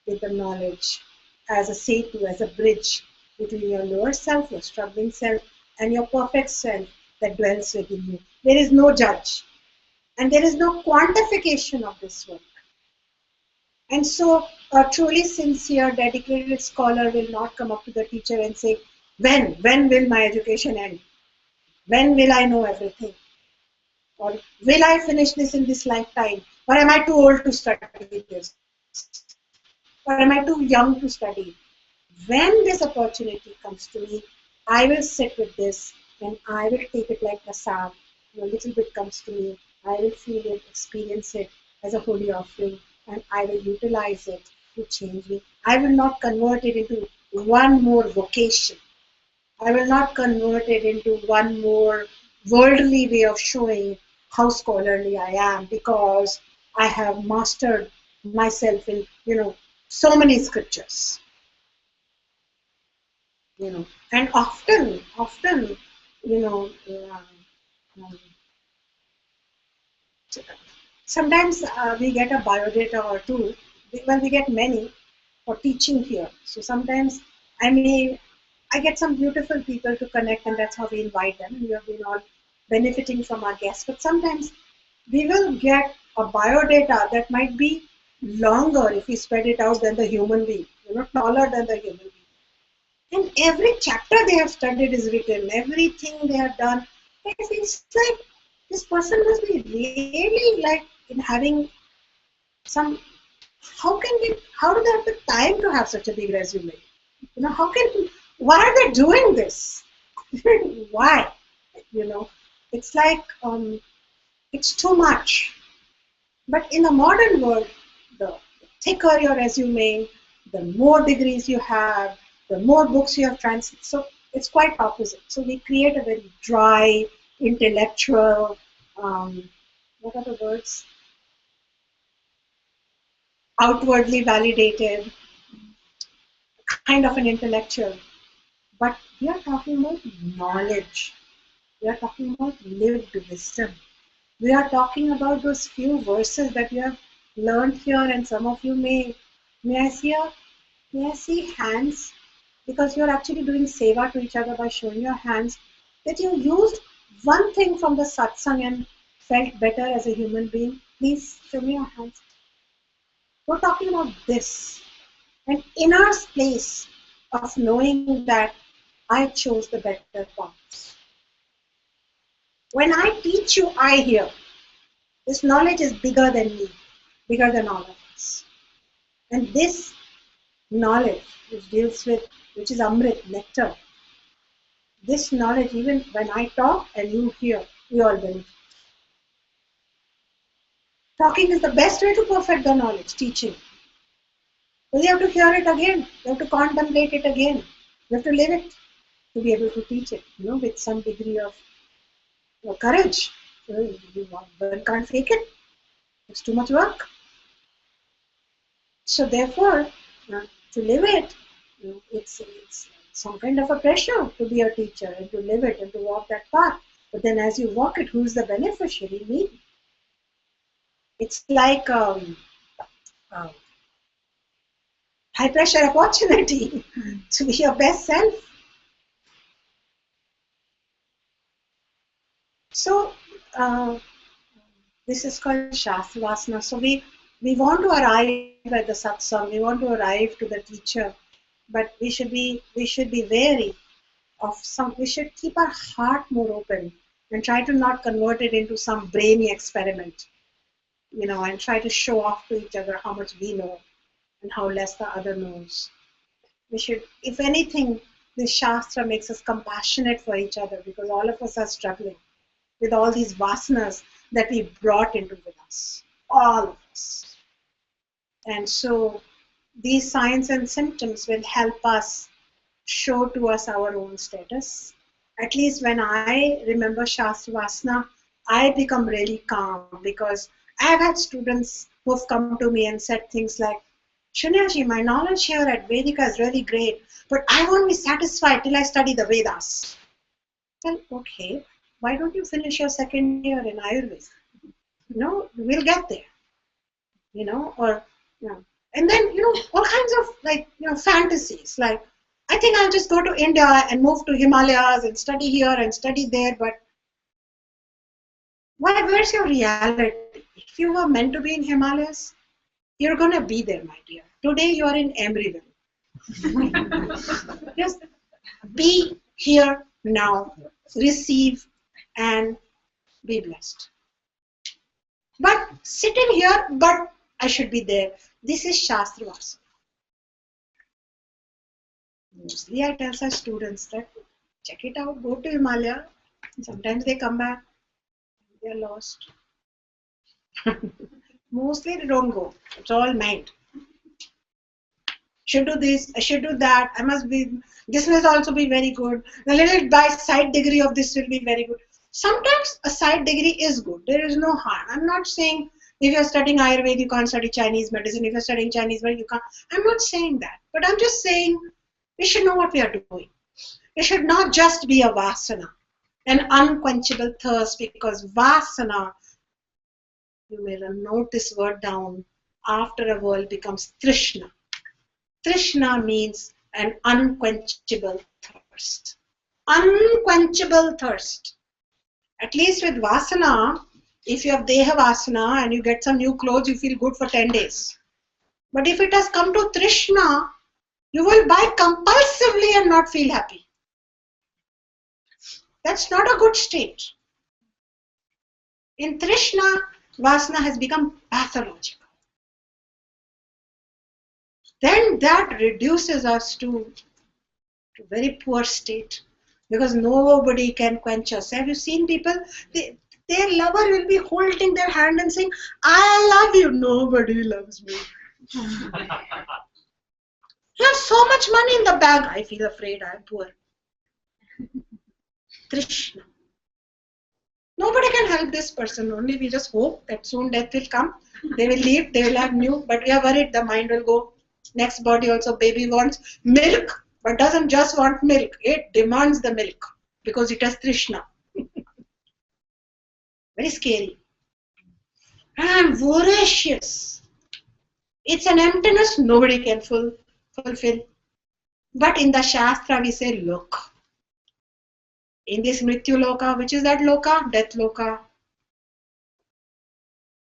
with the knowledge as a setu, as a bridge between your lower self, your struggling self, and your perfect self that dwells within you. There is no judge, and there is no quantification of this work. And so, a truly sincere, dedicated scholar will not come up to the teacher and say, when will my education end? When will I know everything? Or will I finish this in this lifetime? Or am I too old to study this? Or am I too young to study? When this opportunity comes to me, I will sit with this and I will take it like prasad. A little bit comes to me, I will feel it, experience it as a holy offering, and I will utilize it to change me. I will not convert it into one more vocation. I will not convert it into one more worldly way of showing how scholarly I am because I have mastered myself in, so many scriptures. And often, you know, um, sometimes we get a biodata or two. Well, we get many for teaching here. So sometimes I get some beautiful people to connect, and that's how we invite them. And we have been all benefiting from our guests. But sometimes we will get a biodata that might be longer if we spread it out than the human being, taller than the human being. And every chapter they have studied is written, everything they have done. It feels like this person must be really like in having some. How do they have the time to have such a big resume? Why are they doing this? Why? It's like it's too much. But in the modern world, the thicker your resume, the more degrees you have, the more books you have translated. So it's quite opposite. So we create a very dry, intellectual, what are the words? Outwardly validated, kind of an intellectual. But we are talking about knowledge. We are talking about lived wisdom. We are talking about those few verses that you have learned here, and some of you may I see hands, because you're actually doing seva to each other by showing your hands, that you used one thing from the satsang and felt better as a human being. Please show me your hands. We're talking about this, an inner place of knowing that I chose the better paths. When I teach you, I hear. This knowledge is bigger than me, bigger than all of us. And this knowledge, which is Amrit, nectar, this knowledge, even when I talk and you hear, we all benefit. Talking is the best way to perfect the knowledge, teaching. But you have to hear it again. You have to contemplate it again. You have to live it to be able to teach it, with some degree of courage. One can't fake it. It's too much work. So therefore, to live it, it's some kind of a pressure to be a teacher and to live it and to walk that path. But then as you walk it, who's the beneficiary? Me. It's like high pressure opportunity to be your best self. So this is called Shastra Vasana. So we want to arrive at the satsang, we want to arrive to the teacher, but we should be wary of some. We should keep our heart more open and try to not convert it into some brainy experiment, and try to show off to each other how much we know and how less the other knows. We should, if anything, this Shastra makes us compassionate for each other because all of us are struggling with all these vasanas that we brought into with us, all of us. And so these signs and symptoms will help us show to us our own status. At least when I remember Shastra Vasana, I become really calm because I've had students who have come to me and said things like, Shunyaji, my knowledge here at Vedika is really great, but I won't be satisfied till I study the Vedas. Well, okay, why don't you finish your second year in Ayurveda? We'll get there, or, and then, all kinds of, fantasies, like, I think I'll just go to India and move to Himalayas and study here and study there, but where's your reality? If you were meant to be in Himalayas, you're going to be there, my dear. Today you are in Emeryville. Just be here now, receive and be blessed. But sitting here, but I should be there. This is Shastra Vasana. Mostly I tell such students that check it out, go to Himalaya. Sometimes they come back, they are lost. Mostly they don't go. It's all mind. Should do this, I should do that, this will also be very good. A little by side degree of this will be very good. Sometimes a side degree is good. There is no harm. I'm not saying if you're studying Ayurveda, you can't study Chinese medicine. If you're studying Chinese medicine, you can't. I'm not saying that. But I'm just saying we should know what we are doing. It should not just be a vasana, an unquenchable thirst, because vasana, you may note this word down, after a while becomes trishna. Trishna means an unquenchable thirst. Unquenchable thirst. At least with vasana, if you have deha vasana and you get some new clothes, you feel good for 10 days. But if it has come to trishna, you will buy compulsively and not feel happy. That's not a good state. In trishna, vasana has become pathological. Then that reduces us to a very poor state, because nobody can quench us. Have you seen people? Their lover will be holding their hand and saying, I love you. Nobody loves me. You have so much money in the bag. I feel afraid I am poor. Trishna. Nobody can help this person. Only we just hope that soon death will come. They will leave. They will have new. But we are worried the mind will go. Next body also, baby wants milk, but doesn't just want milk. It demands the milk because it has trishna. Very scary. And voracious. It's an emptiness nobody can fulfill. But in the Shastra we say, look, in this Mrityu Loka, which is that Loka? Death Loka.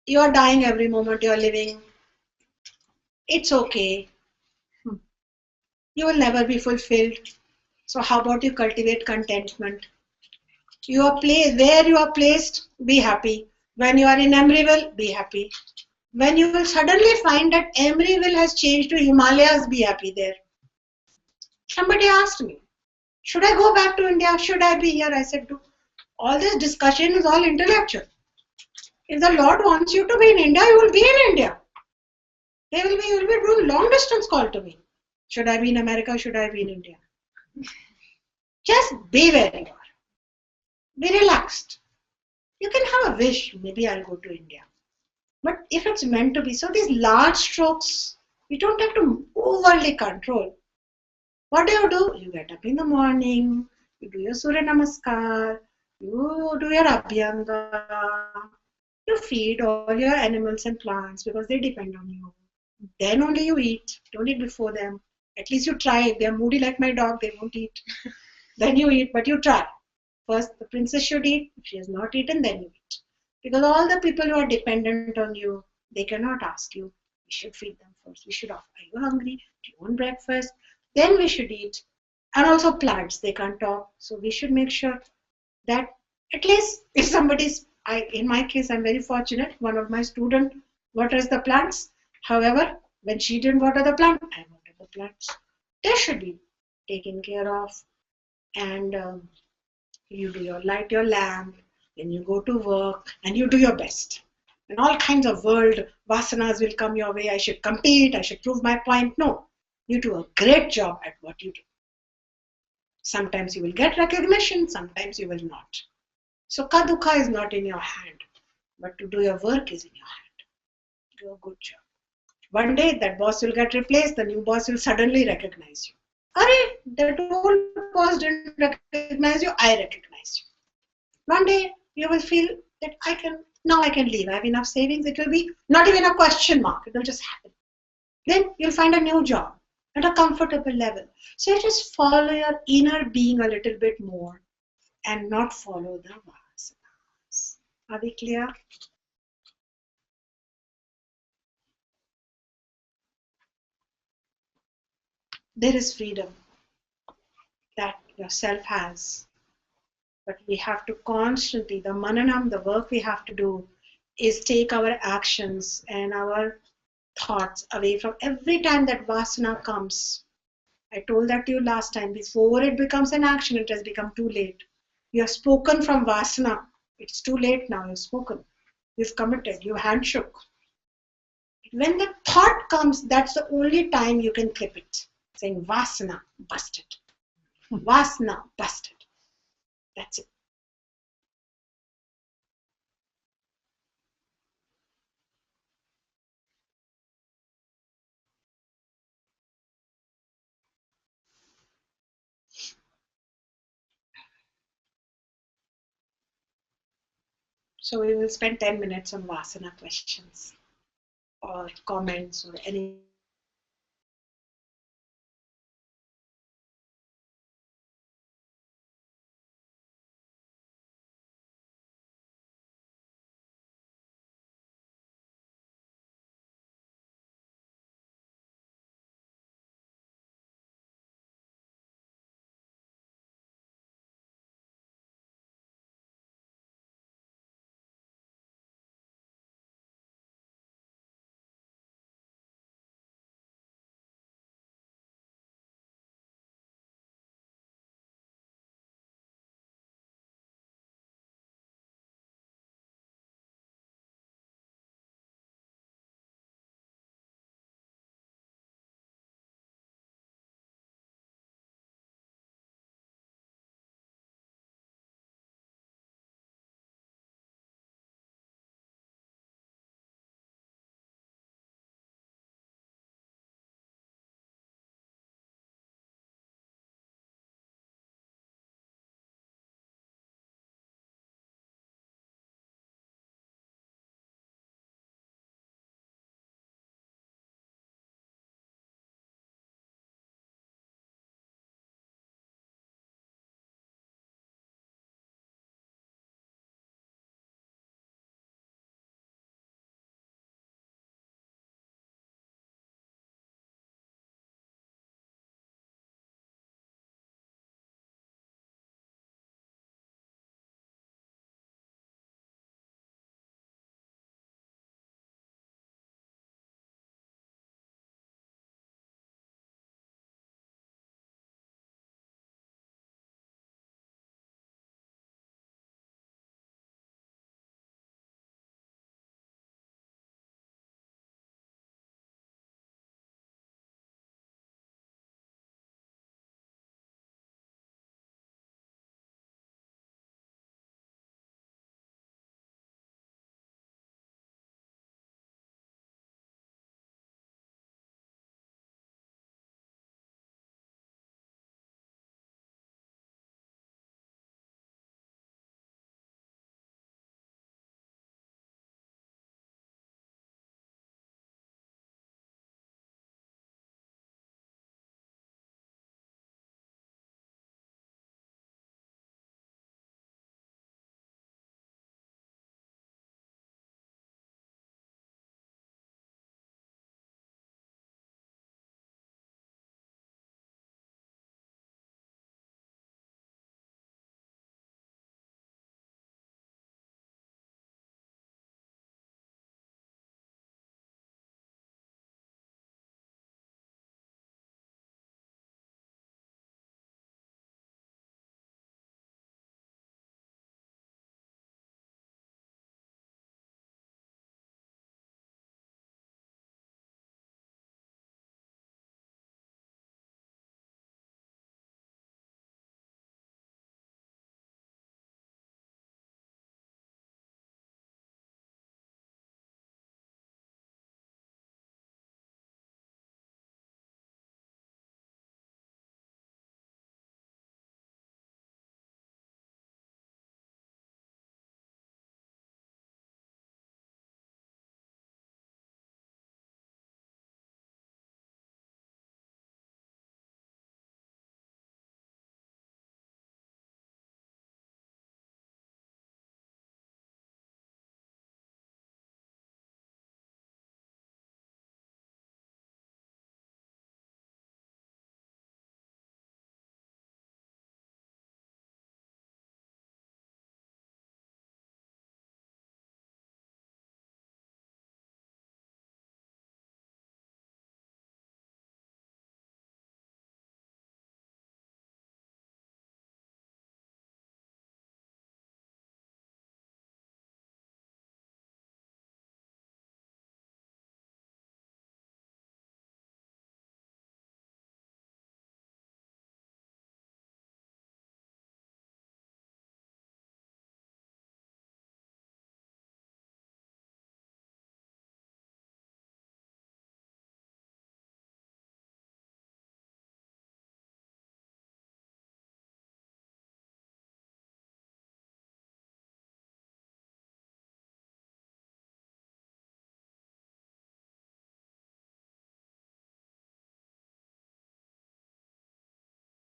You are dying every moment you are living. It's okay. You will never be fulfilled. So how about you cultivate contentment? Where you are placed, be happy. When you are in Emeryville, be happy. When you will suddenly find that Emeryville has changed to Himalayas, be happy there. Somebody asked me, should I go back to India? Should I be here? I said, all this discussion is all intellectual. If the Lord wants you to be in India, you will be in India. You will be doing long distance call to me. Should I be in America? Should I be in India? Just be where you are. Be relaxed. You can have a wish, maybe I'll go to India. But if it's meant to be, so these large strokes, you don't have to overly control. What do? You get up in the morning, you do your Surya Namaskar, you do your Abhyanga, You feed all your animals and plants because they depend on you. Then only you eat. Don't eat before them. At least you try. If they are moody like my dog, they won't eat. Then you eat, but you try. First, the princess should eat. If she has not eaten, then you eat. Because all the people who are dependent on you, they cannot ask you. We should feed them first. We should offer, are you hungry? Do you want breakfast? Then we should eat. And also plants, they can't talk. So we should make sure that at least if somebody's, in my case, I'm very fortunate. One of my students waters the plants. However, when she didn't water the plant, I water the plants. They should be taken care of. And you do your light your lamp, then you go to work and you do your best. And all kinds of world vasanas will come your way. I should compete, I should prove my point. No, you do a great job at what you do. Sometimes you will get recognition, sometimes you will not. Sukha dukha is not in your hand, but to do your work is in your hand. Do a good job. One day that boss will get replaced, the new boss will suddenly recognize you. Arey, that old boss didn't recognize you, I recognize you. One day you will feel that now I can leave. I have enough savings. It will be not even a question mark. It will just happen. Then you'll find a new job at a comfortable level. So you just follow your inner being a little bit more and not follow the vasanas. Are we clear? There is freedom that yourself has. But we have to constantly, the mananam, the work we have to do is take our actions and our thoughts away from every time that vasana comes. I told that to you last time. Before it becomes an action, it has become too late. You have spoken from vasana. It's too late now. You've spoken. You've committed. You handshook. When the thought comes, that's the only time you can clip it. Saying vasana, busted. Vasana, busted. That's it. So we will spend 10 minutes on vasana questions or comments or anything.